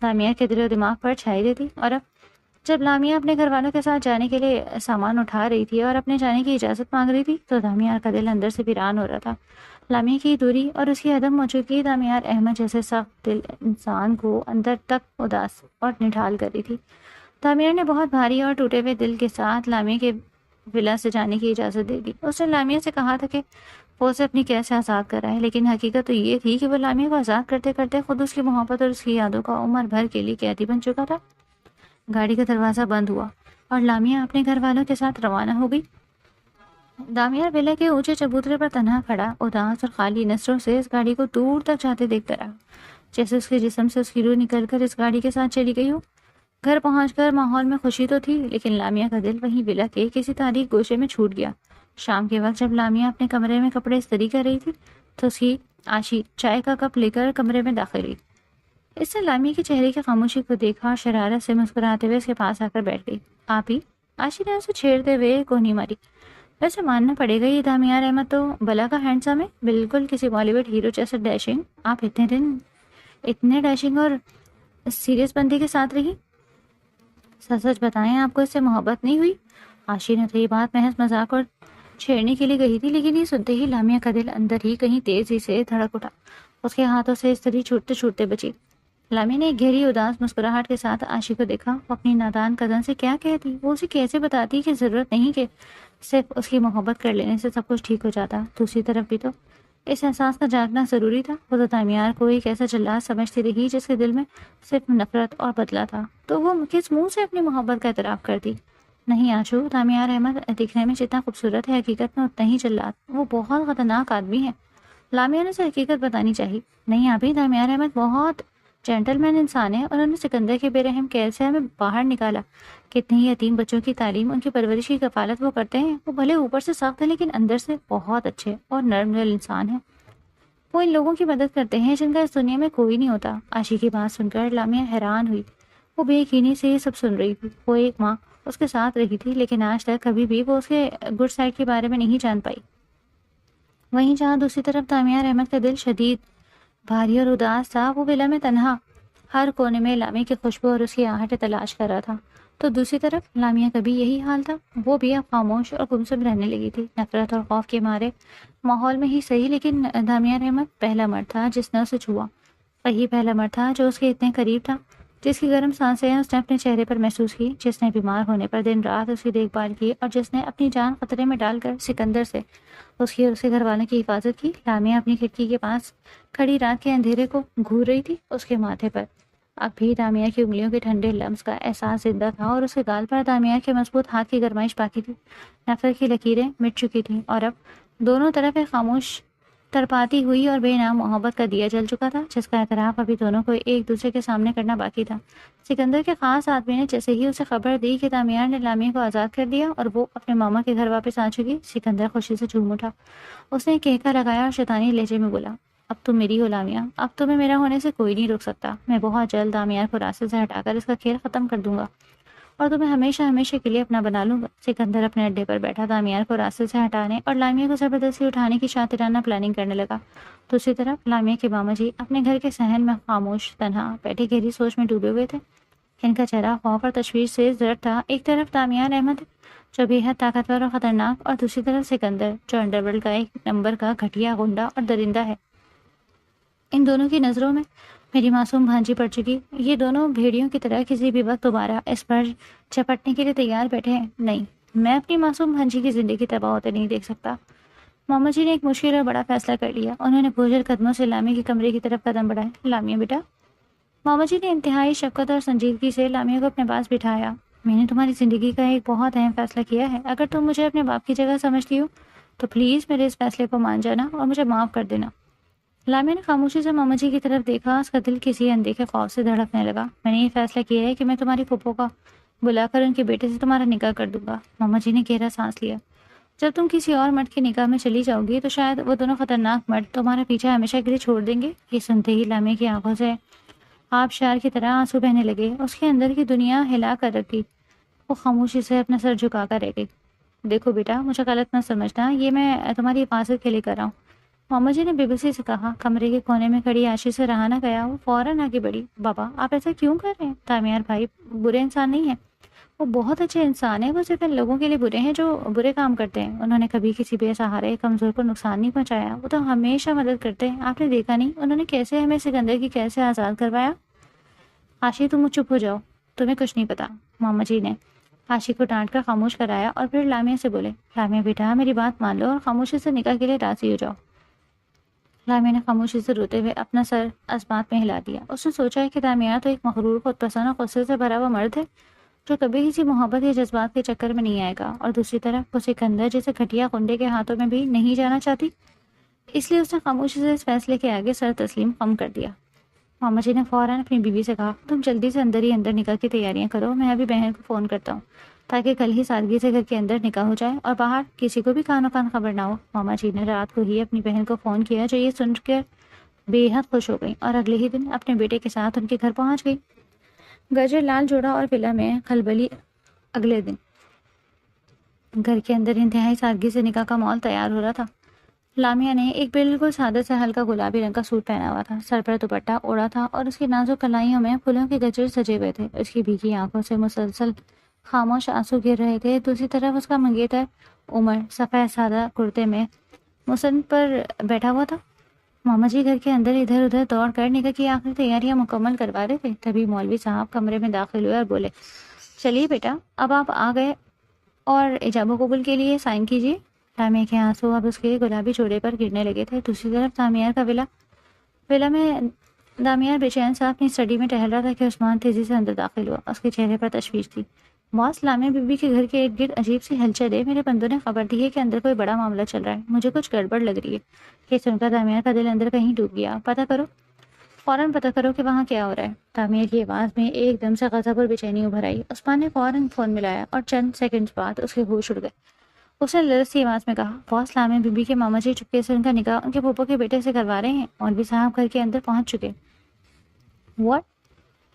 دامیار کے دل و دماغ پر چھائی دیتی۔ اور اب جب لامیہ اپنے گھر والوں کے ساتھ جانے کے لیے سامان اٹھا رہی تھی اور اپنے جانے کی اجازت مانگ رہی تھی تو دامیار کا دل اندر سے ویران ہو رہا تھا۔ لامیہ کی دوری اور اس کی عدم موجودگی دامیار احمد جیسے سخت دل انسان کو اندر تک اداس اور نڈھال کر رہی تھی۔ دامیار نے بہت بھاری اور ٹوٹے ہوئے دل کے ساتھ لامیہ کے ولا سے جانے کی اجازت دے دی۔ اس نے لامیہ سے کہا تھا کہ وہ اسے اپنی قید سے آزاد کرائے، لیکن حقیقت تو یہ تھی کہ وہ لامیہ کو آزاد کرتے کرتے خود اس کی محبت اور اس کی یادوں کا عمر بھر کے لیے قیدی بن چکا تھا۔ گاڑی کا دروازہ بند ہوا اور لامیہ اپنے گھر والوں کے ساتھ روانہ ہو گئی۔ دامیار ولا کے اونچے چبوترے پر تنہا کھڑا، اداس اور خالی نظروں سے اس گاڑی کو دور تک جاتے دیکھتا رہا، جیسے اس کے جسم سے اس کی روح نکل کر اس گاڑی کے ساتھ چلی گئی ہو۔ گھر پہنچ کر ماحول میں خوشی تو تھی، لیکن لامیہ کا دل وہیں ولا کے کسی تاریک گوشے میں چھوٹ گیا۔ شام کے وقت جب لامیہ اپنے کمرے میں کپڑے استری کر رہی تھی تو اس کی عاشی چائے کا کپ لے کر کمرے میں داخل ہوئی۔ اس نے لامیہ کے چہرے کی خاموشی کو دیکھا اور شرارت سے مسکراتے ہوئے اس کے پاس آ کر بیٹھ گئی۔ آپ ہی؟ عاشی نے اسے چھیڑتے ہوئے کونی ماری۔ ویسے ماننا پڑے گا یہ دامیار احمد تو بلا کا ہینڈسم ہے، بالکل کسی بالی ووڈ ہیرو جیسا ڈیشنگ۔ آپ اتنے دن اتنے ڈیشنگ اور سیریس بندے کے ساتھ رہی؟ سچ سچ بتائیں، آپ کو اس سے محبت نہیں ہوئی؟ عاشی نے تو یہ بات محض مذاق اور چھیڑنے کے لیے کہی تھی، لیکن یہ سنتے ہی لامیہ کا دل اندر ہی کہیں تیزی سے دھڑک اٹھا۔ اس کے ہاتھوں سے استری چھوٹتے چھوٹتے بچی۔ لامیہ نے ایک گہری اداس مسکراہٹ کے ساتھ عاشی کو دیکھا۔ وہ اپنی نادان کزن سے کیا کہتی؟ وہ اسے کیسے بتاتی کہ ضرورت نہیں کہ صرف اس کی محبت کر لینے سے سب کچھ ٹھیک ہو جاتا؟ دوسری طرف بھی تو اس احساس کا جاگنا ضروری تھا۔ وہ تو دامیار کو ایک ایسا جلاد سمجھتی رہی جس کے دل میں صرف نفرت اور بدلہ تھا، تو وہ کس منہ سے اپنی محبت کا اعتراف کرتی؟ نہیں آشو، دامیار احمد دکھنے میں جتنا خوبصورت ہے حقیقت میں اتنا ہی جلاد۔ وہ بہت خطرناک آدمی ہے۔ لامیہ نے اسے حقیقت بتانی چاہیے۔ نہیں ابھی دامیار احمد بہت جینٹل مین انسان ہے، انہوں نے سکندر کے بے رحم قید سے ہمیں باہر نکالا۔ کتنے ہی یتیم بچوں کی تعلیم، ان کی پرورش کی کفالت وہ کرتے ہیں۔ وہ بھلے اوپر سے سخت ہے لیکن اندر سے بہت اچھے اور نرم دل انسان ہیں۔ وہ ان لوگوں کی مدد کرتے ہیں جن کا اس دنیا میں کوئی نہیں ہوتا۔ عاشی کی بات سن کر لامیا حیران ہوئی۔ وہ بے یقینی سے یہ سب سن رہی تھی۔ وہ ایک ماں اس کے ساتھ رہی تھی لیکن آج تک کبھی بھی وہ اس کے گڈ سائڈ کے بارے میں نہیں جان پائی۔ وہیں جہاں دوسری طرف دامیار احمد کا دل شدید بھاری اور اداس تھا، وہ ولا میں تنہا ہر کونے میں لامی کی خوشبو اور اس کی آہٹیں تلاش کر رہا تھا، تو دوسری طرف لامیا کا بھی یہی حال تھا۔ وہ بھی اب خاموش اور گمسم رہنے لگی تھی، نفرت اور خوف کے مارے ماحول میں ہی صحیح، لیکن دامیار احمد پہلا مرد تھا جس نے اسے چھوا، وہی پہلا مرد تھا جو اس کے اتنے قریب تھا، جس کی گرم سانسیں اس نے اپنے چہرے پر محسوس کی، جس نے بیمار ہونے پر دن رات اس کی دیکھ بھال کی اور جس نے اپنی جان خطرے میں ڈال کر سکندر سے اس کی اور اس کے گھر والوں کی حفاظت کی۔ لامیا اپنی کھڑکی کے پاس کھڑی رات کے اندھیرے کو گھور رہی تھی۔ اس کے ماتھے پر اب بھی دامیار کی انگلیوں کے ٹھنڈے لمس کا احساس زندہ تھا اور اس کے گال پر دامیار کے مضبوط ہاتھ کی گرمائش باقی تھی۔ نفرت کی لکیریں مٹ چکی تھیں اور اب دونوں طرف ایک خاموش تڑپاتی ہوئی اور بے نام محبت کا دیا جل چکا تھا، جس کا اعتراف ابھی دونوں کو ایک دوسرے کے سامنے کرنا باقی تھا۔ سکندر کے خاص آدمی نے جیسے ہی اسے خبر دی کہ دامیار نے لامیا کو آزاد کر دیا اور وہ اپنے ماما کے گھر واپس آ چکی، سکندر خوشی سے جھوم اٹھا۔ اس نے کہکا لگایا اور شیطانی لہجے میں بولا، اب تم میری ہو لامیا، اب تمہیں میرا ہونے سے کوئی نہیں روک سکتا۔ میں بہت جلد دامیار کو راستے سے ہٹا کر اس کا کھیل ختم کر دوں گا اور تمہیں ہمیشہ ہمیشہ کے لیے اپنا بنا لوں گا۔ سکندر اپنے اڈے پر بیٹھا دامیار کو راستے سے ہٹانے اور لامیا کو زبردستی اٹھانے کی شاطرانہ پلاننگ کرنے لگا۔ دوسری طرف لامیا کے ماما جی اپنے گھر کے صحن میں خاموش تنہا بیٹھے گہری سوچ میں ڈوبے ہوئے تھے۔ ان کا چہرہ خوف اور تشویش سے زرد تھا۔ ایک طرف دامیار احمد جو بے حد طاقتور اور خطرناک، اور دوسری طرف سکندر جو انڈر ورلڈ کا ایک نمبر کا گھٹیا غنڈہ اور درندہ ہے۔ ان دونوں کی نظروں میں میری معصوم بھانجی پڑ چکی۔ یہ دونوں بھیڑیوں کی طرح کسی بھی وقت دوبارہ اس پر چپٹنے کے لیے تیار بیٹھے ہیں۔ نہیں، میں اپنی معصوم بھانجی کی زندگی تباہ ہوتے نہیں دیکھ سکتا۔ ماما جی نے ایک مشکل اور بڑا فیصلہ کر لیا۔ انہوں نے بوجھل قدموں سے لامیا کے کمرے کی طرف قدم بڑھائے۔ لامیا بیٹا، ماما جی نے انتہائی شفقت اور سنجیدگی سے لامیا کو اپنے پاس بٹھایا، میں نے تمہاری زندگی کا ایک بہت اہم فیصلہ کیا ہے۔ اگر تم مجھے اپنے باپ کی جگہ سمجھتی ہو تو پلیز میرے اس فیصلے کو مان جانا اور مجھے معاف کر دینا۔ لامیا نے خاموشی سے ماما جی کی طرف دیکھا۔ اس کا دل کسی اندیکھے خوف سے دھڑکنے لگا۔ میں نے یہ فیصلہ کیا ہے کہ میں تمہاری پھپھو کا بلا کر ان کے بیٹے سے تمہارا نکاح کر دوں گا۔ ماما جی نے گہرا سانس لیا۔ جب تم کسی اور مرد کے نکاح میں چلی جاؤ گی تو شاید وہ دونوں خطرناک مرد تمہارا پیچھا ہمیشہ کے لیے چھوڑ دیں گے۔ یہ سنتے ہی لامیا کی آنکھوں سے آبشار کی طرح آنسو بہنے لگے۔ اس کے اندر کی دنیا ہلا کر رکھ دی۔ وہ خاموشی سے اپنا سر جھکا کر رہ گئی۔ دیکھو بیٹا، مجھے غلط نہ سمجھنا، یہ میں تمہاری حفاظت کے لیے کر رہا ہوں۔ ماما جی نے بے بسی سے کہا۔ کمرے کے کونے میں کھڑی عاشی سے رہا نہ گیا۔ وہ فوراً آگے بڑھی۔ بابا، آپ ایسا کیوں کر رہے ہیں؟ دامیار بھائی برے انسان نہیں ہیں، وہ بہت اچھے انسان ہیں۔ وہ صرف ان لوگوں کے لیے برے ہیں جو برے کام کرتے ہیں۔ انہوں نے کبھی کسی بے سہارے کمزور کو نقصان نہیں پہنچایا۔ وہ تو ہمیشہ مدد کرتے ہیں۔ آپ نے دیکھا نہیں انہوں نے کیسے ہمیں سکندر کی قید سے آزاد کروایا؟ عاشی، تم چپ ہو جاؤ، تمہیں کچھ نہیں پتا۔ ماما جی نے عاشی کو ڈانٹ کر خاموش کرایا اور پھر لامیا سے بولے، لامیا بیٹا میری بات مان لو اور خاموشی سے نکاح کے لیے راضی ہو جاؤ۔ لامیا نے خاموشی سے روتے ہوئے اپنا سر اسبات میں ہلا دیا۔ اس نے سوچا ہے کہ دامیار تو ایک مغرور، خود پسند اور غصے سے بھرا ہوا مرد ہے جو کبھی کسی محبت یا جذبات کے چکر میں نہیں آئے گا، اور دوسری طرف وہ سکندر جیسے گھٹیا کنڈے کے ہاتھوں میں بھی نہیں جانا چاہتی۔ اس لیے اس نے خاموشی سے اس فیصلے کے آگے سر تسلیم خم کر دیا۔ ماما جی نے فوراً اپنی بیوی سے کہا، تم جلدی سے اندر ہی اندر نکاح کی تیاریاں کرو، میں ابھی بہن کو فون کرتا ہوں تاکہ کل ہی سادگی سے گھر کے اندر نکاح ہو جائے اور باہر کسی کو بھی کانوں کان خبر نہ ہو۔ ماما جی نے رات کو ہی اپنی بہن کو فون کیا، جو یہ سن کر بے حد خوش ہو گئی اور اگلے ہی دن اپنے بیٹے کے ساتھ ان کے گھر پہنچ گئی۔ گجر لال جوڑا اور ولا میں خلبلی۔ اگلے دن گھر کے اندر انتہائی سادگی سے نکاح کا ماحول تیار ہو رہا تھا۔ لامیا نے ایک بالکل سادہ سے ہلکا گلابی رنگ کا سوٹ پہنا ہوا تھا، سر پر دوپٹہ اوڑھا تھا اور اس کی نازک کلائیوں میں پھولوں کے گجر سجے ہوئے تھے۔ اس کی بھیگی آنکھوں سے مسلسل خاموش آنسو گر رہے تھے۔ دوسری طرف اس کا منگیتر عمر سفید سادہ کرتے میں مسند پر بیٹھا ہوا تھا۔ ماما جی گھر کے اندر ادھر ادھر دوڑ کر نکاح کی آخری تیاریاں مکمل کروا رہے تھے، تبھی مولوی صاحب کمرے میں داخل ہوئے اور بولے، چلیے بیٹا اب آپ آ گئے اور ایجاب و قبول کے لیے سائن کیجیے۔ لامیا کے آنسو اب اس کے گلابی چوڑے پر گرنے لگے تھے۔ دوسری طرف دامیار کا ولا میں دامیار بے چین سا اپنی اسٹڈی میں ٹہل رہا تھا کہ عثمان تیزی سے اندر داخل ہوا۔ اس کے چہرے پر تشویش تھی۔ باس، لامیا بی بی کے گھر کے ارد گرد عجیب سی ہلچل ہے، میرے بندوں نے خبر دی ہے کہ اندر کوئی بڑا معاملہ چل رہا ہے، مجھے کچھ گڑبڑ لگ رہی ہے۔ یہ سن کر دامیار کا دل اندر کہیں ڈوب گیا۔ پتہ کرو۔ فوراً پتہ کرو کہ وہاں کیا ہو رہا ہے۔ تعمیر کی آواز میں ایک دم سے غضب اور بے چینی ابھر آئی۔ عثمان نے فوراً فون ملایا اور چند سیکنڈز بعد اس کے ہوش اڑ گئے۔ اس نے لرزتی آواز میں کہا، باس، لامع بی بی کے ماما جی چپکے سے ان کا نکاح ان کے پھوپھو کے بیٹے سے کروا رہے ہیں۔ مولوی صاحب گھر کے اندر پہنچ چکے۔ واٹ؟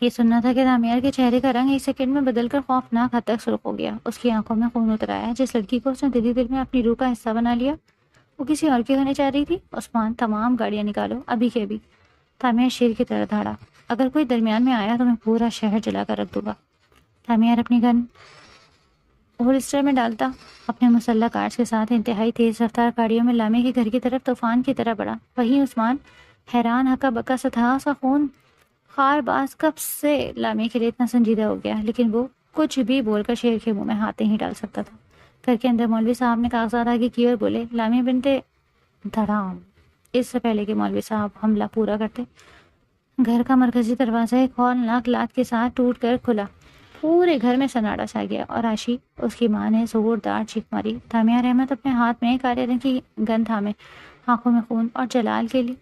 یہ سننا تھا کہ دامیار کے چہرے کا رنگ ایک سیکنڈ میں بدل کر خوفناک حد تک سرخ ہو گیا۔ اس کی آنکھوں میں خون اتر آیا۔ جس لڑکی کو اس نے دل ہی دل میں اپنی روح کا حصہ بنا لیا، وہ کسی اور کی ہونے جا رہی تھی۔ عثمان، تمام گاڑیاں نکالو، ابھی کے ابھی۔ تعمیر شیر کی طرح دھاڑا، اگر کوئی درمیان میں آیا تو میں پورا شہر جلا کر رکھ دوں گا۔ تعمیر اپنی گن ہولسٹر میں ڈالتا اپنے مسلح کارڈز کے ساتھ انتہائی تیز رفتار گاڑیوں میں لامع کے گھر کی طرف طوفان کی طرح بڑھا۔ وہیں عثمان حیران ہکا بکا سا تھا۔ اس کا خون خار باز کب سے لامع کے لیے اتنا سنجیدہ ہو گیا، لیکن وہ کچھ بھی بول کر شیر کے منہ میں ہاتھ نہیں ڈال سکتا تھا۔ گھر کے اندر مولوی صاحب نے کاغذات آگے کیے اور بولے، لامع بنتے دھڑام۔ اس سے پہلے کہ مولوی صاحب حملہ پورا کرتے، گھر کا مرکزی دروازہ ایک ہولناک لات کے ساتھ ٹوٹ کر کھلا۔ پورے گھر میں سناٹا چھا گیا اور عائشی، اس کی ماں، نے زوردار چیخ ماری۔ دامیار احمد اپنے ہاتھ میں کالے رنگ کی گن تھامے، آنکھوں میں خون اور جلال کے لیے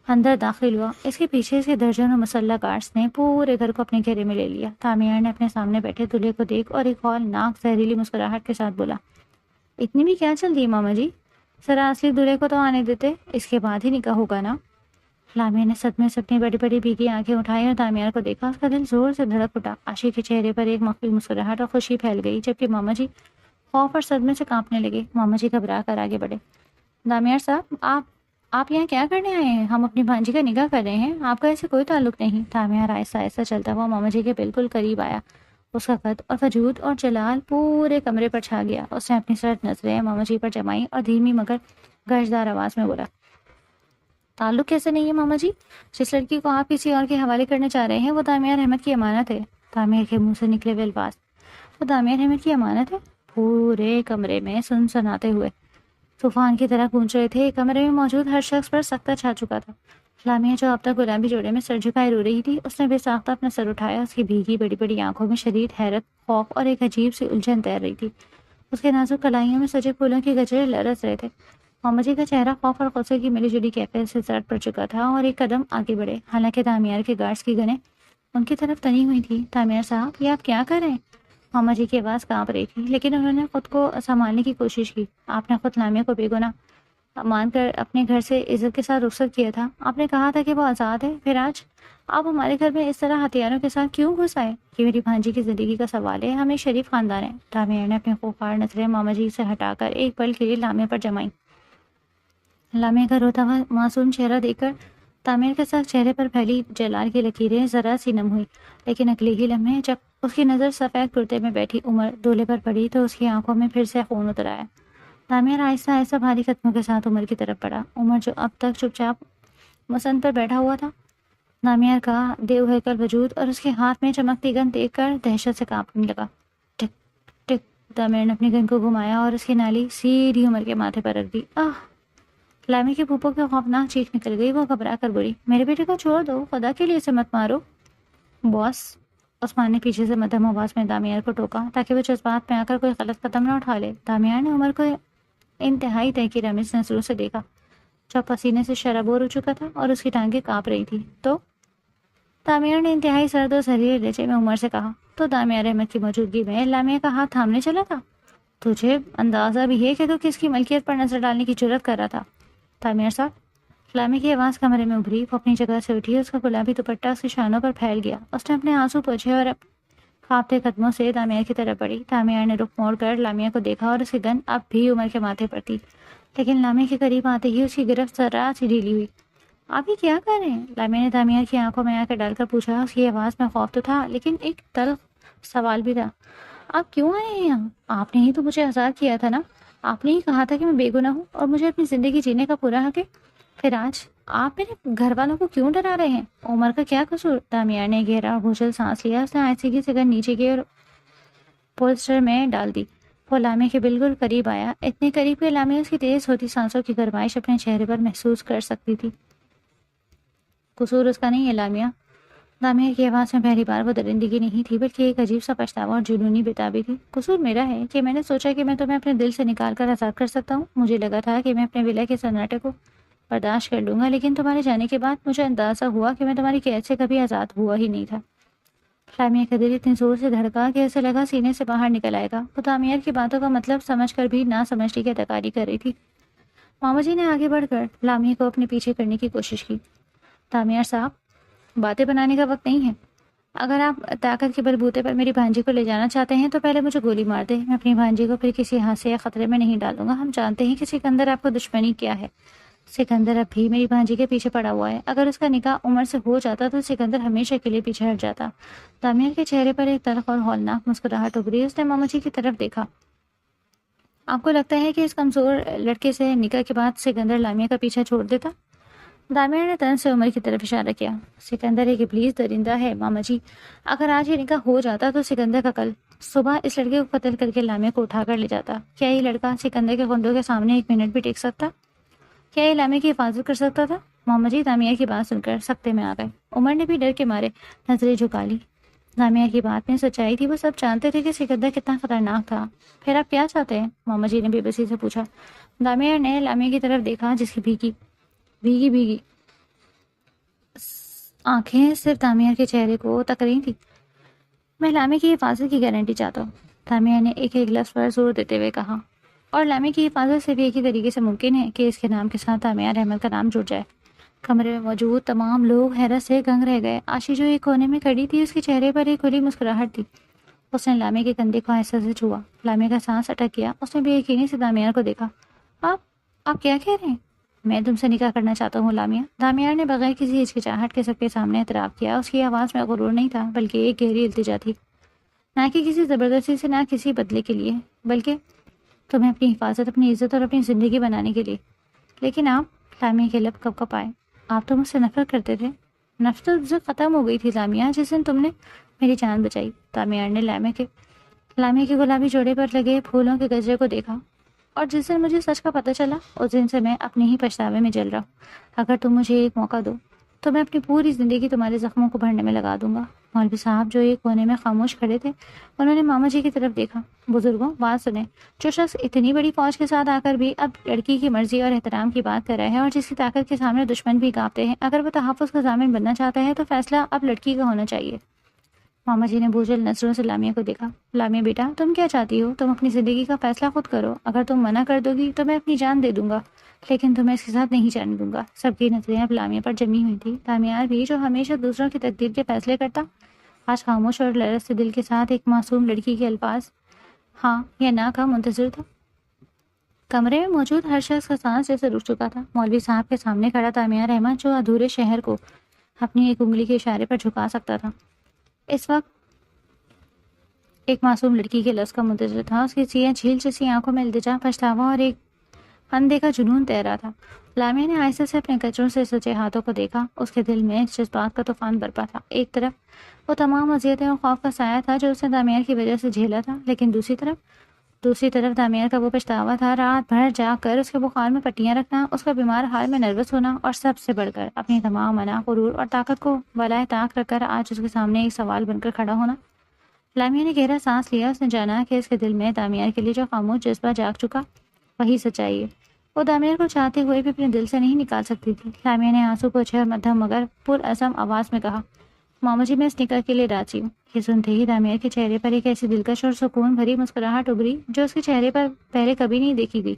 اندر داخل ہوا۔ اس کے پیچھے سے درجنوں مسلح گارڈز نے پورے گھر کو اپنے گھیرے میں لے لیا۔ دامیار نے اپنے سامنے بیٹھے دولہے کو دیکھ اور ایک ہولناک زہریلی مسکراہٹ کے ساتھ بولا، اتنی بھی کیا چل دی ماما جی؟ ذرا اصلی دولہے کو تو آنے دیتے، اس کے بعد ہی نکاح ہوگا نا۔ لامع نے صدمے سے اپنی بڑی بڑی بھیگی آنکھیں اٹھائی اور دامیار کو دیکھا۔ اس کا دل زور سے دھڑک اٹھا۔ عاشق کے چہرے پر ایک مخفی مسکراہٹ اور خوشی پھیل گئی، جبکہ ماما جی خوف اور صدمے سے کانپنے لگے۔ ماما جی گھبرا کر آگے بڑھے۔ دامیار صاحب، آپ یہاں کیا کرنے آئے ہیں؟ ہم اپنی بھانجی کا نکاح کر رہے ہیں، آپ کا ایسے کوئی تعلق نہیں۔ دامیار آہستہ آہستہ چلتا ہوا ماما جی کے بالکل قریب آیا۔ اس کا قد اور وجود اور جلال پورے کمرے پر چھا گیا۔ اس نے اپنی سرد نظریں ماما جی پر جمائی اور دھیمی مگر گرجدار آواز میں بولا، تعلق کیسے نہیں ہے ماما جی؟ جس لڑکی کو آپ کسی اور کے حوالے کرنے چاہ رہے ہیں وہ دامیار احمد کی امانت ہے۔ دامیار کے منہ سے نکلے ہوئے الفاظ، وہ دامیار احمد کی امانت ہے؟ پورے کمرے میں سنسناتے ہوئے طوفان کی طرح گونج رہے تھے۔ کمرے میں موجود ہر شخص پر سختہ چھا چکا تھا۔ لامع، جو اب تک گلابی جوڑے میں سر جھکائے رو رہی تھی، اس نے بے ساختہ اپنا سر اٹھایا۔ اس کی بھیگی بڑی بڑی آنکھوں میں شدید حیرت، خوف اور ایک عجیب سی الجھن تیر رہی تھی۔ اس کے نازک کلائیوں میں سجے پھولوں کے گجرے لرز رہے تھے۔ ماما جی کا چہرہ خوف اور غصے کی ملی جلی کیفیت سے زرد پڑ چکا تھا اور ایک قدم آگے بڑھے، حالانکہ دامیار کے گارڈز کی گنیں ان کی طرف تنی ہوئی تھی۔ دامیار صاحب، یہ آپ کیا کر رہے ہیں؟ ماما جی کی آواز کانپ رہی تھی، لیکن انہوں نے خود کو سنبھالنے کی کوشش کی۔ آپ نے خود لامع کو بے گناہ مان کر اپنے گھر سے عزت کے ساتھ رخصت کیا تھا۔ آپ نے کہا تھا کہ وہ آزاد ہے، پھر آج آپ ہمارے گھر میں اس طرح ہتھیاروں کے ساتھ کیوں گھس آئے؟ یہ میری بھانجی کی زندگی کا سوال ہے، ہم ایک شریف خاندان ہیں۔ دامیار نے اپنی خوفار نظریں ماما جی سے ہٹا کر ایک پل کے لیے لامع پر جمائیں۔ لامع کا روتا ہوا معصوم چہرہ دیکھ کر دامیار کے ساتھ چہرے پر پھیلی جلال کی لکیریں ذرا سی نم ہوئی، لیکن اگلے ہی لمحے جب اس کی نظر سفید کرتے میں بیٹھی عمر دولہے پر پڑی تو اس کی آنکھوں میں پھر سے خون اتر آیا۔ دامیار آہستہ آہستہ بھاری قدموں کے ساتھ عمر کی طرف بڑھا۔ عمر، جو اب تک چپ چاپ مسند پر بیٹھا ہوا تھا، دامیار کا دیو ہیکل وجود اور اس کے ہاتھ میں چمکتی گن دیکھ کر دہشت سے کانپنے لگا۔ ٹک ٹک، دامیار نے اپنی گن کو گھمایا اور اس کی نالی سیدھی عمر کے ماتھے پر رکھ دی۔ لامع کے پھوپھو کی خوفناک چیخ نکل گئی۔ وہ گھبرا کر بولی، میرے بیٹے کو چھوڑ دو، خدا کے لیے اسے مت مارو۔ باس، عثمان نے پیچھے سے مدھم آواز میں دامیار کو ٹوکا تاکہ وہ جذبات میں آ کر کوئی غلط قدم نہ اٹھا لے۔ دامیار نے عمر کو انتہائی تحقیر آمیز نظروں سے دیکھا، جو پسینے سے شرابور ہو چکا تھا اور اس کی ٹانگیں کانپ رہی تھی۔ تو دامیار نے انتہائی سرد و زہریلے لہجے میں عمر سے کہا، تو دامیار احمد کی موجودگی میں لامع کا ہاتھ تھامنے چلا تھا؟ تجھے اندازہ بھی ہے کہ تو کس کی ملکیت پر نظر ڈالنے کی جرات کر رہا تھا؟ دامیار صاحب، لامع کی آواز کمرے میں ابھری۔ وہ اپنی جگہ سے اٹھی، اس کا گلابی دوپٹہ اس کی شانوں پر پھیل گیا۔ اس نے اپنے آنسو پوچھے اور کانپتے قدموں سے دامیار کی طرف بڑھی۔ دامیار نے رخ موڑ کر لامع کو دیکھا اور اس کی گن اب بھی عمر کے ماتھے پر تھی، لیکن لامع کے قریب آتے ہی اس کی گرفت ذرا سی ڈھیلی ہوئی۔ آپ یہ کیا کر رہے ہیں؟ لامع نے دامیار کی آنکھوں میں آ کر ڈال کر پوچھا۔ اس کی آواز میں خوف تو تھا، لیکن ایک تلخ سوال بھی تھا۔ آپ کیوں آئے ہیں یہاں؟ آپ نے ہی تو مجھے آزاد کیا تھا نا؟ آپ نے ہی کہا تھا کہ میں بے گناہ ہوں اور مجھے اپنی زندگی جینے کا پورا حق ہے، پھر آج آپ میرے گھر والوں کو کیوں ڈرا رہے ہیں؟ عمر کا کیا قصور؟ دامیار نے گہرا اور بھوچل سانس لیا۔ اس نے آہستگی سے گن نیچے کی اور پولسٹر میں ڈال دی۔ وہ لامع کے بالکل قریب آیا، اتنے قریب کہ لامع اس کی تیز ہوتی سانسوں کی گرمائش اپنے چہرے پر محسوس کر سکتی تھی۔ قصور اس کا نہیں ہے لامع۔ دامیار کی آواز میں پہلی بار وہ درندگی نہیں تھی، بلکہ ایک عجیب سا پچھتاوا اور جنونی بےتابی تھی۔ قصور میرا ہے کہ میں نے سوچا کہ میں تمہیں اپنے دل سے نکال کر آزاد کر سکتا ہوں۔ مجھے لگا تھا کہ میں اپنے ولے کے سناٹے کو برداشت کر لوں گا، لیکن تمہارے جانے کے بعد مجھے اندازہ ہوا کہ میں تمہاری قید سے کبھی آزاد ہوا ہی نہیں تھا۔ لامیا کا دل اتنی زور سے دھڑکا کہ ایسے لگا سینے سے باہر نکل آئے گا۔ وہ دامیار کی باتوں کا مطلب سمجھ کر بھی نہ سمجھنے کی اداکاری کر رہی تھی۔ ماما جی نے آگے بڑھ کر لامیا کو اپنے پیچھے کرنے کی کوشش کی۔ دامیار صاحب، باتیں بنانے کا وقت نہیں ہے۔ اگر آپ طاقت کے بلبوتے پر میری بھانجی کو لے جانا چاہتے ہیں تو پہلے مجھے گولی مار دیں، میں اپنی بھانجی کو پھر کسی حادثے یا خطرے میں نہیں ڈالوں گا۔ ہم جانتے ہیں کہ سکندر آپ کو دشمنی کیا ہے۔ سکندر اب بھی میری بھانجی کے پیچھے پڑا ہوا ہے۔ اگر اس کا نکاح عمر سے ہو جاتا تو سکندر ہمیشہ کے لیے پیچھے ہٹ جاتا۔ دامیار کے چہرے پر ایک تلخ اور ہولناک مسکراہٹ ابھری۔ اس نے ماما جی کی طرف دیکھا۔ آپ کو لگتا ہے کہ اس کمزور لڑکے سے نکاح کے بعد سکندر لامیا کا پیچھا چھوڑ دیتا؟ دامیار نے طنز سے عمر کی طرف اشارہ کیا۔ سکندر ایک ابلیس درندہ ہے ماما جی۔ اگر آج یہ نکاح ہو جاتا تو سکندر کا کل صبح اس لڑکے کو قتل کر کے لامیا کو اٹھا کر لے جاتا۔ کیا یہ لڑکا سکندر کے غنڈوں کے سامنے ایک منٹ بھی ٹک سکتا؟ کیا یہ لامیا کی حفاظت کر سکتا تھا؟ ماما جی دامیار کی بات سن کر سکتے میں آ گئے۔ عمر نے بھی ڈر کے مارے نظریں جھکا لی۔ دامیار کی بات میں سچائی تھی۔ وہ سب جانتے تھے کہ سکندر کتنا خطرناک تھا۔ پھر آپ کیا چاہتے ہیں؟ ماما جی نے بے بسی سے پوچھا۔ دامیار نے لامیا کی طرف دیکھا جس کی بھیگی آنکھیں صرف دامیار کے چہرے کو تک رہی تھی۔ میں لامیا کی حفاظت کی گارنٹی چاہتا ہوں، دامیار نے ایک ایک لفظ پر زور دیتے ہوئے کہا۔ اور لامیا کی حفاظت صرف ایک ہی طریقے سے ممکن ہے کہ اس کے نام کے ساتھ دامیار احمد کا نام جڑ جائے۔ کمرے میں موجود تمام لوگ حیرت سے دنگ رہ گئے۔ آشی جو ایک کونے میں کھڑی تھی، اس کے چہرے پر ایک کھلی مسکراہٹ تھی۔ اس نے لامیا کے کندھے کو آہستہ سے چھوا۔ لامیا کا سانس اٹک گیا۔ اس نے بے یقینی سے دامیار کو دیکھا۔ آپ کیا کہہ رہے ہیں؟ میں تم سے نکاح کرنا چاہتا ہوں لامیا۔ دامیار نے بغیر کسی ہچکچاہٹ کے سب کے سامنے اعتراف کیا۔ اس کی آواز میں غرور نہیں تھا، بلکہ ایک گہری التجا تھی، نہ کہ کسی زبردستی سے، نہ کسی بدلے کے لیے، بلکہ تمہیں اپنی حفاظت، اپنی عزت اور اپنی زندگی بنانے کے لیے۔ لیکن آپ، لامیا کے لب کپ کپ آئے، آپ تو مجھ سے نفرت کرتے تھے۔ نفرت تو مجھے ختم ہو گئی تھی لامیا جس دن تم نے میری جان بچائی۔ دامیار نے لامیا کے گلابی جوڑے پر لگے پھولوں کے گجرے کو دیکھا۔ اور جس دن مجھے سچ کا پتہ چلا، اس دن سے میں اپنے ہی پچھتاوے میں جل رہا ہوں۔ اگر تم مجھے ایک موقع دو تو میں اپنی پوری زندگی تمہارے زخموں کو بھرنے میں لگا دوں گا۔ مولوی صاحب جو ایک کونے میں خاموش کھڑے تھے، انہوں نے ماما جی کی طرف دیکھا۔ بزرگوں، بات سنیں، جو شخص اتنی بڑی فوج کے ساتھ آ کر بھی اب لڑکی کی مرضی اور احترام کی بات کر رہا ہے، اور جس کی طاقت کے سامنے دشمن بھی کانپتے ہیں، اگر وہ تحفظ کا ضامن بننا چاہتا ہے تو فیصلہ اب لڑکی کا ہونا چاہیے۔ ماما جی نے بوجھل نظروں سے لامیا کو دیکھا۔ لامیا بیٹا، تم کیا چاہتی ہو؟ تم اپنی زندگی کا فیصلہ خود کرو۔ اگر تم منع کر دو گی تو میں اپنی جان دے دوں گا، لیکن تمہیں اس کے ساتھ نہیں جانے دوں گا۔ سب کی نظریں اب لامیا پر جمی ہوئی تھی۔ دامیار بھی، جو ہمیشہ دوسروں کی تقدیر کے فیصلے کرتا، آج خاموش اور لرز سے دل کے ساتھ ایک معصوم لڑکی کے الفاظ ہاں یا نہ کا منتظر تھا۔ کمرے میں موجود ہر شخص کا سانس جیسے رک چکا تھا۔ مولوی صاحب کے سامنے کھڑا دامیار احمد، جو ادھورے شہر کو اپنی ایک انگلی کے اشارے پر جھکا سکتا تھا، اس وقت ایک معصوم لڑکی کے لفظ کا منتظر تھا۔ اس کی سیاہ جھیل جیسی آنکھوں میں التجا، پچھتاوا اور ایک اندیکھا جنون تیر رہا تھا۔ لامیا نے آہستہ سے اپنے کچروں سے سچے ہاتھوں کو دیکھا۔ اس کے دل میں جذبات کا طوفان برپا تھا۔ ایک طرف وہ تمام اذیتیں اور خوف کا سایہ تھا جو اس نے دامیار کی وجہ سے جھیلا تھا، لیکن دوسری طرف دامیار کا وہ پچھتاوا تھا، رات بھر جاگ کر اس کے بخار میں پٹیاں رکھنا، اس کا بیمار حال میں نروس ہونا، اور سب سے بڑھ کر اپنی تمام انا، غرور اور طاقت کو بالائے طاق رکھ کر آج اس کے سامنے ایک سوال بن کر کھڑا ہونا۔ لامیا نے گہرا سانس لیا۔ اس نے جانا کہ اس کے دل میں دامیار کے لیے جو خاموش جذبہ جاگ چکا، وہی سچائی ہے۔ وہ دامیار کو چاہتے ہوئے بھی اپنے دل سے نہیں نکال سکتی تھی۔ لامیا نے آنسو پوچھے اور مدھم مگر پرعزم آواز میں کہا، ماما جی، میں اس نکاح کے لیے راضی ہوں۔ یہ سنتے ہی دامیار کے چہرے پر ایک ایسی دلکش اور سکون بھری مسکراہٹ ابھری جو اس کے چہرے پر پہلے کبھی نہیں دیکھی گئی۔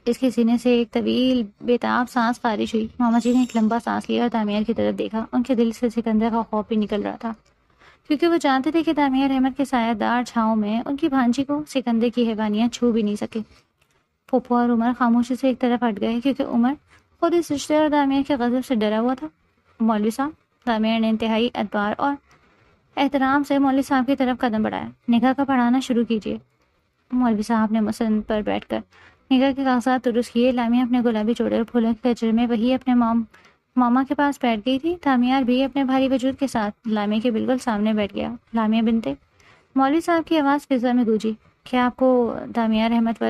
اس کے سینے سے ایک طویل بےتاب سانس خارج ہوئی۔ ماما جی نے ایک لمبا سانس لیا اور دامیار کی طرف دیکھا۔ ان کے دل سے سکندر کا خوف بھی نکل رہا تھا، کیونکہ وہ جانتے تھے کہ دامیار احمد کے سایہ دار چھاؤں میں ان کی بھانجی کو سکندر کی حیوانیاں چھو بھی نہیں سکے۔ پھوپھو اور عمر خاموشی سے ایک طرف ہٹ گئے، کیونکہ عمر خود اس رشتے اور دامیار کے غضب سے ڈرا ہوا تھا۔ مولوی صاحب، دامیار نے انتہائی ادبار اور احترام سے مولوی صاحب کی طرف قدم بڑھایا، نکاح کا پڑھانا شروع کیجیے۔ مولوی صاحب نے مسند پر بیٹھ کر نکاح کے کاغذات درست کیے۔ لامیا اپنے گلابی جوڑے اور پھولوں کے گجرے میں وہی اپنے ماما کے پاس بیٹھ گئی تھی۔ دامیار بھی اپنے بھاری وجود کے ساتھ لامیا کے بالکل سامنے بیٹھ گیا۔ لامیا بنتے، مولوی صاحب کی آواز فضا میں گونجی، کیا آپ کو دامیار احمد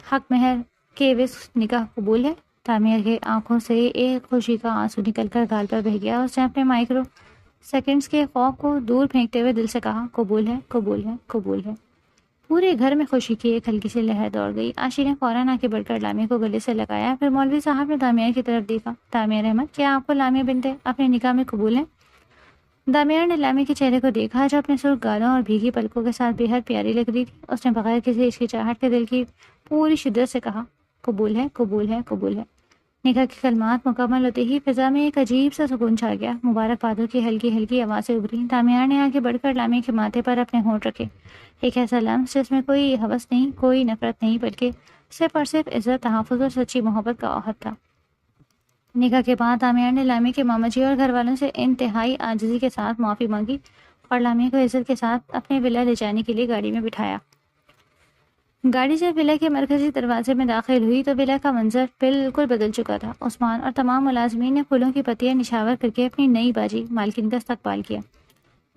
حق مہر کے عوض نکاح قبول ہے؟ دامیار کی آنکھوں سے ایک خوشی کا آنسو نکل کر گال پر بہہ گیا۔ اس نے اپنے مائکرو سیکنڈز کے خوف کو دور پھینکتے ہوئے دل سے کہا، قبول ہے، قبول ہے، قبول ہے۔ پورے گھر میں خوشی کی ایک ہلکی سی لہر دوڑ گئی۔ عاشی نے فوراً آ کے بڑھ کر لامیہ کو گلے سے لگایا، پھر مولوی صاحب نے دامیار کی طرف دیکھا۔ دامیار احمد، کیا آپ کو لامیہ بنت اپنے نکاح میں قبول ہیں؟ دامیار نے لامیہ کے چہرے کو دیکھا جو اپنے سرخ گالوں اور بھیگی پلکوں کے ساتھ بے حد پیاری لگ رہی تھی۔ اس نے بغیر کسی ہچکچاہٹ کے دل کی پوری شدت سے کہا، قبول ہے، قبول ہے، قبول ہے۔ نکاح کی کلمات مکمل ہوتے ہی فضا میں ایک عجیب سا سکون چھا گیا۔ مبارکبادوں کی ہلکی ہلکی آوازیں ابھری۔ دامیار نے آگے بڑھ کر لامیہ کے ماتھے پر اپنے ہونٹ رکھے، ایک ایسا لمس جس میں کوئی ہوس نہیں، کوئی نفرت نہیں، بلکہ صرف اور صرف عزت، تحفظ اور سچی محبت کا عہد تھا۔ نکاح کے بعد دامیار نے لامیہ کے ماما جی اور گھر والوں سے انتہائی عاجزی کے ساتھ معافی مانگی اور لامیہ کو عزت کے ساتھ اپنے ولا لے جانے کے لیے گاڑی میں بٹھایا۔ گاڑی جب ولا کے مرکزی دروازے میں داخل ہوئی تو ولا کا منظر بالکل بدل چکا تھا۔ عثمان اور تمام ملازمین نے پھولوں کی پتیاں نشاور کر کے اپنی نئی باجی مالکن کا استقبال کیا۔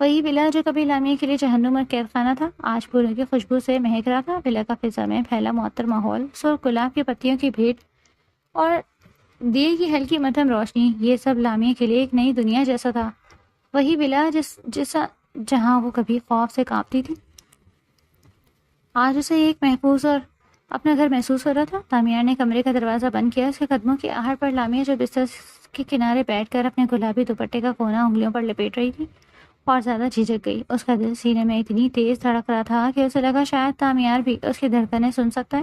وہی ولا جو کبھی لامیہ کے لیے جہنم اور قید خانہ تھا، آج پھولوں کی خوشبو سے مہک رہا تھا۔ ولا کا فضا میں پھیلا معطر ماحول، سرخ گلاب کی پتیوں کی بھیٹ اور دیے کی ہلکی مدھم روشنی، یہ سب لامیہ کے لیے ایک نئی دنیا جیسا تھا۔ وہی ولا جیسا جہاں وہ کبھی خوف سے کانپتی تھی، آج اسے ایک محفوظ اور اپنا گھر محسوس ہو رہا تھا۔ دامیار نے کمرے کا دروازہ بند کیا۔ اس کے قدموں کی آہٹ پر لامیہ جو بستر کے کنارے بیٹھ کر اپنے گلابی دوپٹے کا کونا انگلیوں پر لپیٹ رہی تھی اور زیادہ جھجک گئی۔ اس کا دل سینے میں اتنی تیز دھڑک رہا تھا کہ اسے لگا شاید دامیار بھی اس کی دھڑکنیں سن سکتا ہے۔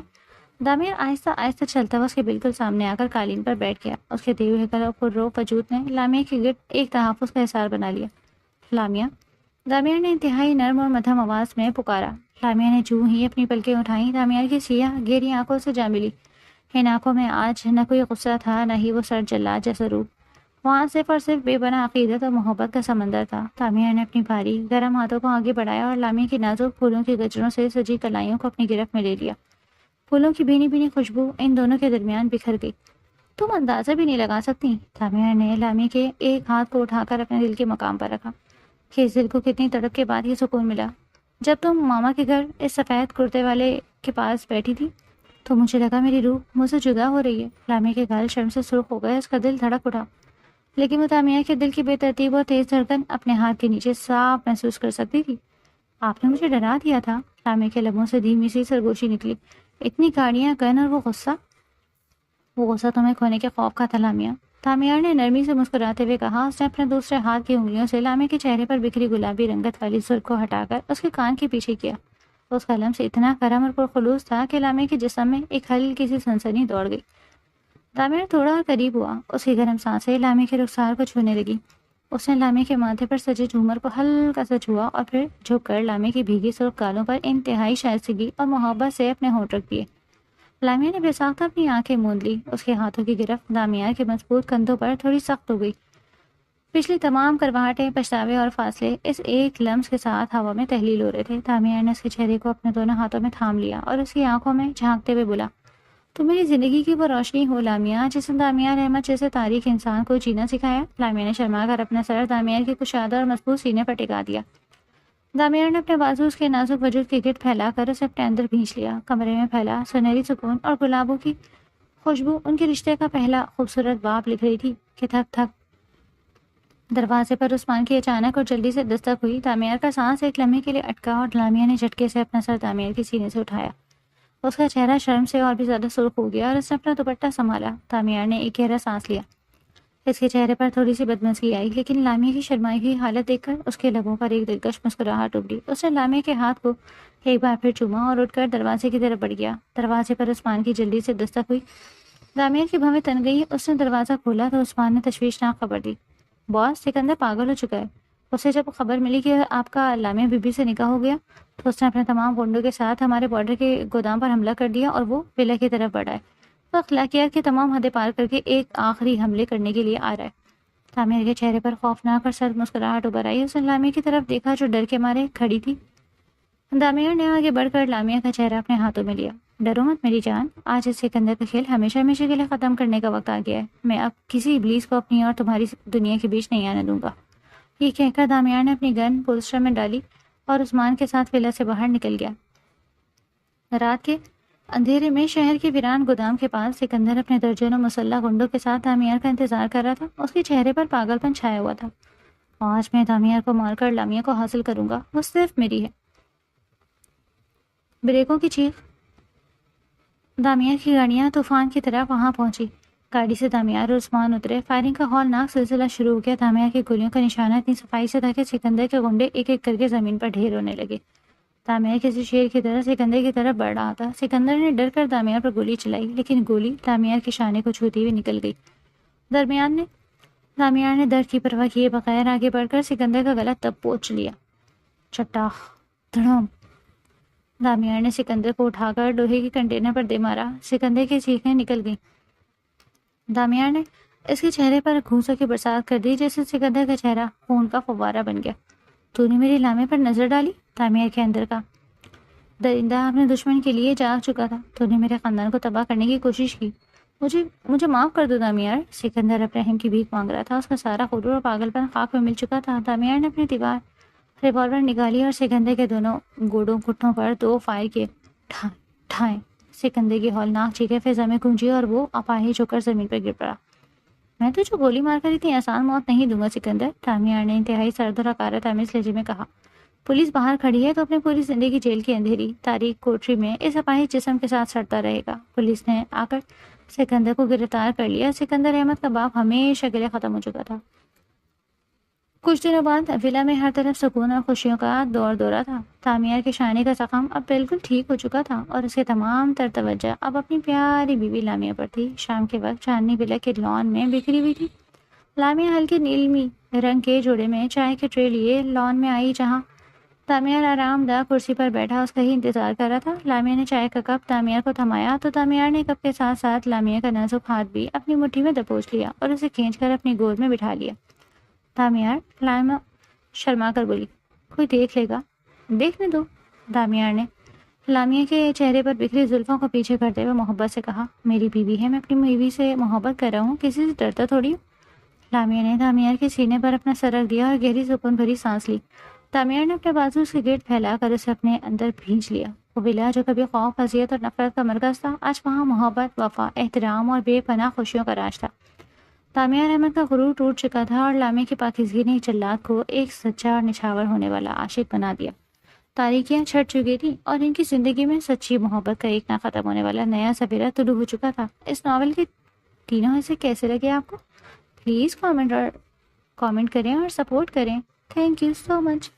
دامیار آہستہ آہستہ چلتا ہوا اس کے بالکل سامنے آ کر قالین پر بیٹھ گیا۔ اس کے دیو ہیکل اور پررو وجود نے لامیہ کے گرد ایک تحفظ کا حصار بنا لیا۔ لامیہ، دامیار نے انتہائی نرم اور مدھم آواز میں پکارا۔ لامیہ نے جو ہی اپنی پلکیں اٹھائیں، دامیار کی سیاہ گہری آنکھوں سے جا ملی۔ ان آنکھوں میں آج نہ کوئی غصہ تھا، نہ ہی وہ سرد جلاد جیسا روپ، وہاں صرف اور صرف بے پناہ عقیدت اور محبت کا سمندر تھا۔ دامیار نے اپنی بھاری گرم ہاتھوں کو آگے بڑھایا اور لامیہ کی نازک پھولوں کی گجروں سے سجی کلائیوں کو اپنی گرفت میں لے لیا۔ پھولوں کی بھینی بھینی خوشبو ان دونوں کے درمیان بکھر گئی۔ تم اندازہ بھی نہیں لگا سکتی، دامیار نے لامیہ کے ایک ہاتھ کو اٹھا کر اپنے دل کے مقام پر رکھا، کہ اس دل کو کتنی تڑپ کے بعد یہ سکون ملا۔ جب تم ماما کے گھر اس سفید کرتے والے کے پاس بیٹھی تھی تو مجھے لگا میری روح مجھ سے جدا ہو رہی ہے۔ لامیہ کے گال شرم سے سرخ ہو گئے، اس کا دل دھڑک اٹھا، لیکن وہ دامیار کے دل کی بے ترتیب اور تیز دھڑکن اپنے ہاتھ کے نیچے صاف محسوس کر سکتی تھی۔ آپ نے مجھے ڈرا دیا تھا، لامیہ کے لبوں سے دھیمی سی سرگوشی نکلی۔ اتنی گاڑیاں گن اور وہ غصہ تمہیں کھونے کے خوف کا تھا لامیہ، دامیار نے نرمی سے مسکراتے ہوئے کہا۔ اس نے اپنے دوسرے ہاتھ کی انگلیوں سے لامیہ کے چہرے پر بکھری گلابی رنگت والی سرخ کو ہٹا کر اس کے کان کے پیچھے کیا۔ اس کا لمس اتنا گرم اور پرخلوص تھا کہ لامیہ کے جسم میں ایک ہلکی سی سنسنی دوڑ گئی۔ دامیار تھوڑا اور قریب ہوا، اس کی گرم سانسیں لامیہ کے رخسار کو چھونے لگی۔ اس نے لامیہ کے ماتھے پر سجے جھومر کو ہلکا سا چھوا اور پھر جھک کر لامیہ کی بھیگی سرخ گالوں پر انتہائی شائستگی اور محبت سے اپنے ہونٹ رکھ دیے۔ لامیہ نے بے ساختہ اپنی آنکھیں موند لی۔ اس کے ہاتھوں کی گرفت دامیار کے مضبوط کندھوں پر تھوڑی سخت ہو گئی۔ پچھلی تمام کرواہٹیں، پچھتاوے اور فاصلے اس ایک لمس کے ساتھ ہوا میں تحلیل ہو رہے تھے۔ دامیار نے اس کے چہرے کو اپنے دونوں ہاتھوں میں تھام لیا اور اس کی آنکھوں میں جھانکتے ہوئے بولا، تم میری زندگی کی وہ روشنی ہو لامیہ جس نے دامیار احمد جیسے تاریخ انسان کو جینا سکھایا۔ لامیہ نے شرما کر اپنا سر دامیار کے کشادہ اور مضبوط سینے پر ٹکا دیا۔ دامیار نے اپنے بازو اس کے نازک وجود کے گرد پھیلا کر اسے اپنے اندر بھینچ لیا۔ کمرے میں پھیلا سنہری سکون اور گلابوں کی خوشبو ان کے رشتے کا پہلا خوبصورت باب لکھ رہی تھی کہ تھک تھک دروازے پر عثمان کی اچانک اور جلدی سے دستک ہوئی۔ دامیار کا سانس ایک لمحے کے لیے اٹکا اور لامیہ نے جھٹکے سے اپنا سر دامیار کے سینے سے اٹھایا۔ اس کا چہرہ شرم سے اور بھی زیادہ سرخ ہو گیا اور اس نے اپنا دوپٹہ سنبھالا۔ دامیار نے ایک گہرا سانس لیا۔ اس کے چہرے پر تھوڑی سی بدمزگی آئی، لیکن لامیہ کی شرمائی ہوئی حالت دیکھ کر اس کے لبوں پر ایک دلکش مسکراہٹ ابھری۔ اس نے لامیہ کے ہاتھ کو ایک بار پھر چوما اور اٹھ کر دروازے کی طرف بڑھ گیا۔ دروازے پر عثمان کی جلدی سے دستک ہوئی۔ دامیار کی بھویں تن گئی۔ اس نے دروازہ کھولا تو عثمان نے تشویشناک خبر دی، باس، سکندر پاگل ہو چکا ہے۔ اسے جب خبر ملی کہ آپ کا لامیہ بی بی سے نکاح ہو گیا تو اس نے اپنے تمام گنڈوں کے ساتھ ہمارے بارڈر کے گودام پر حملہ کر دیا اور وہ ولا کی طرف بڑھا ہے۔ وہ اخلاقیات کی تمام حدیں پار کر کے ایک آخری حملے کرنے کے لیے آ رہا ہے۔ دامیار کے چہرے پر خوفناک اور سرد مسکراہٹ ابھر آئی۔ اس نے لامیہ کی طرف دیکھا جو ڈر کے مارے کھڑی تھی۔ دامیار نے آگے بڑھ کر لامیہ کا چہرہ اپنے ہاتھوں میں لیا۔ ڈرو مت میری جان، آج اس سکندر کا کھیل ہمیشہ ہمیشہ کے لیے ختم کرنے کا وقت آ گیا ہے۔ میں اب کسی ابلیس کو اپنی اور تمہاری دنیا کے بیچ نہیں آنے دوں گا۔ یہ کہہ کر دامیار نے اپنی گن پولسٹر میں ڈالی اور عثمان کے ساتھ ولا سے باہر نکل گیا۔ رات کے اندھیرے میں شہر کے ویران گودام کے پاس سکندر اپنے درجنوں مسلح گنڈوں کے ساتھ دامیار کا انتظار کر رہا تھا۔ اس کے چہرے پر پاگل پن چھایا ہوا تھا۔ آج میں دامیار کو مار کر لامیہ کو حاصل کروں گا، وہ صرف میری ہے۔ بریکوں کی چیخ. دامیار کی گاڑیاں طوفان کی طرح وہاں پہنچی. گاڑی سے دامیار اور عثمان اترے. فائرنگ کا ہولناک سلسلہ شروع ہو گیا. دامیار کی گولیوں کا نشانہ اتنی صفائی سے تھا کہ سکندر کے گنڈے ایک ایک کر کے زمین پر ڈھیر ہونے لگے. دامیار کسی شیر کی طرح سکندر کی طرف بڑھ رہا تھا. سکندر نے ڈر کر دامیار پر گولی چلائی، لیکن گولی دامیار کے شانے کو چھوتی ہوئی نکل گئی. دامیار نے درد کی پرواہ کیے بغیر آگے بڑھ کر سکندر کا گلا دبوچ لیا. چٹاخ دھڑم. دامیار نے سکندر کو اٹھا کر لوہے کے کنٹینر پر دے مارا. سکندر کی چیخیں نکل گئیں. دامیار نے اس کے چہرے پر گھوسوں کی برسات کر دی، جیسے سکندر کا چہرہ خون کا فوارہ بن گیا. تو نے میری لامے پر نظر ڈالی؟ دامیار کے اندر کا درندہ اپنے دشمن کے لیے جاگ چکا تھا. تو نے میرے خاندان کو تباہ کرنے کی کوشش کی. مجھے معاف کر دو دامیار. سکندر اب رحم کی بھیک مانگ رہا تھا. اس کا سارا غرور اور پاگل پن خاک میں مل چکا تھا. دامیار نے اپنی ریوالور نکالی اور سکندر کے دونوں گھٹنوں پر 2 فائر کیے. ٹھائیں. سکندر کی ہولناک چیخیں فضا میں گونجی اور وہ اپاہج ہو کر زمین پر گر پڑا. میں تجھے گولی مار کر اتنی آسان موت نہیں دوں گا سکندر. دامیار نے انتہائی سرد اور حقارت آمیز لہجے میں کہا. پولیس باہر کھڑی ہے تو اپنی پوری زندگی جیل کی اندھیری تاریک کوٹری میں اس اپاہج جسم کے ساتھ سڑتا رہے گا. پولیس نے آ کر سکندر کو گرفتار کر لیا. سکندر احمد کا باپ ہمیشہ کے لیے ختم ہو چکا تھا. کچھ دنوں بعد ولا میں ہر طرف سکون اور خوشیوں کا دورہ تھا. دامیار کے شانے کا زخم اب بالکل ٹھیک ہو چکا تھا اور اس کے تمام تر توجہ اب اپنی پیاری بیوی لامیا پر تھی. شام کے وقت چاندنی ولا کے لان میں بکھری ہوئی تھی. لامیا ہلکے نیلمی رنگ کے جوڑے میں چائے کے ٹرے لیے لان میں آئی، جہاں دامیار آرام دہ کرسی پر بیٹھا اس کا ہی انتظار کر رہا تھا. لامیا نے چائے کا کپ دامیار کو تھمایا تو دامیار نے کپ کے ساتھ ساتھ لامیا کا نازک ہاتھ بھی اپنی مٹھی میں دبوچ لیا اور اسے کھینچ کر اپنی گود میں بٹھا لیا. دامیار. لامیا شرما کر بولی. کوئی دیکھ لے گا، دیکھنے دو. دامیار نے لامیا کے چہرے پر بکھری زلفوں کو پیچھے کرتے ہوئے محبت سے کہا. میری بیوی ہے، میں اپنی بیوی سے محبت کر رہا ہوں، کسی سے ڈرتا تھوڑی ہوں. لامیا نے دامیار کے سینے پر اپنا سر رکھ دیا اور گہری سکون بھری سانس لی. دامیار نے اپنے بازو اس کے گرد پھیلا کر اسے اپنے اندر بھینچ لیا. وہ ولا جو کبھی خوف، اذیت اور نفرت کا مرکز تھا، آج وہاں محبت، وفا، احترام اور بے پناہ خوشیوں کا راج تھا. دامیار احمد کا غرور ٹوٹ چکا تھا اور لامیا کی پاکیزگی نے جلاد کو ایک سچا اور نچھاور ہونے والا عاشق بنا دیا. تاریکیاں چھٹ چکی تھیں اور ان کی زندگی میں سچی محبت کا ایک نہ ختم ہونے والا نیا سفیرہ طلوع ہو چکا تھا. اس ناول کے تینوں حصے کیسے لگے آپ کو؟ پلیز کامنٹ کریں اور سپورٹ کریں. Thank you so much.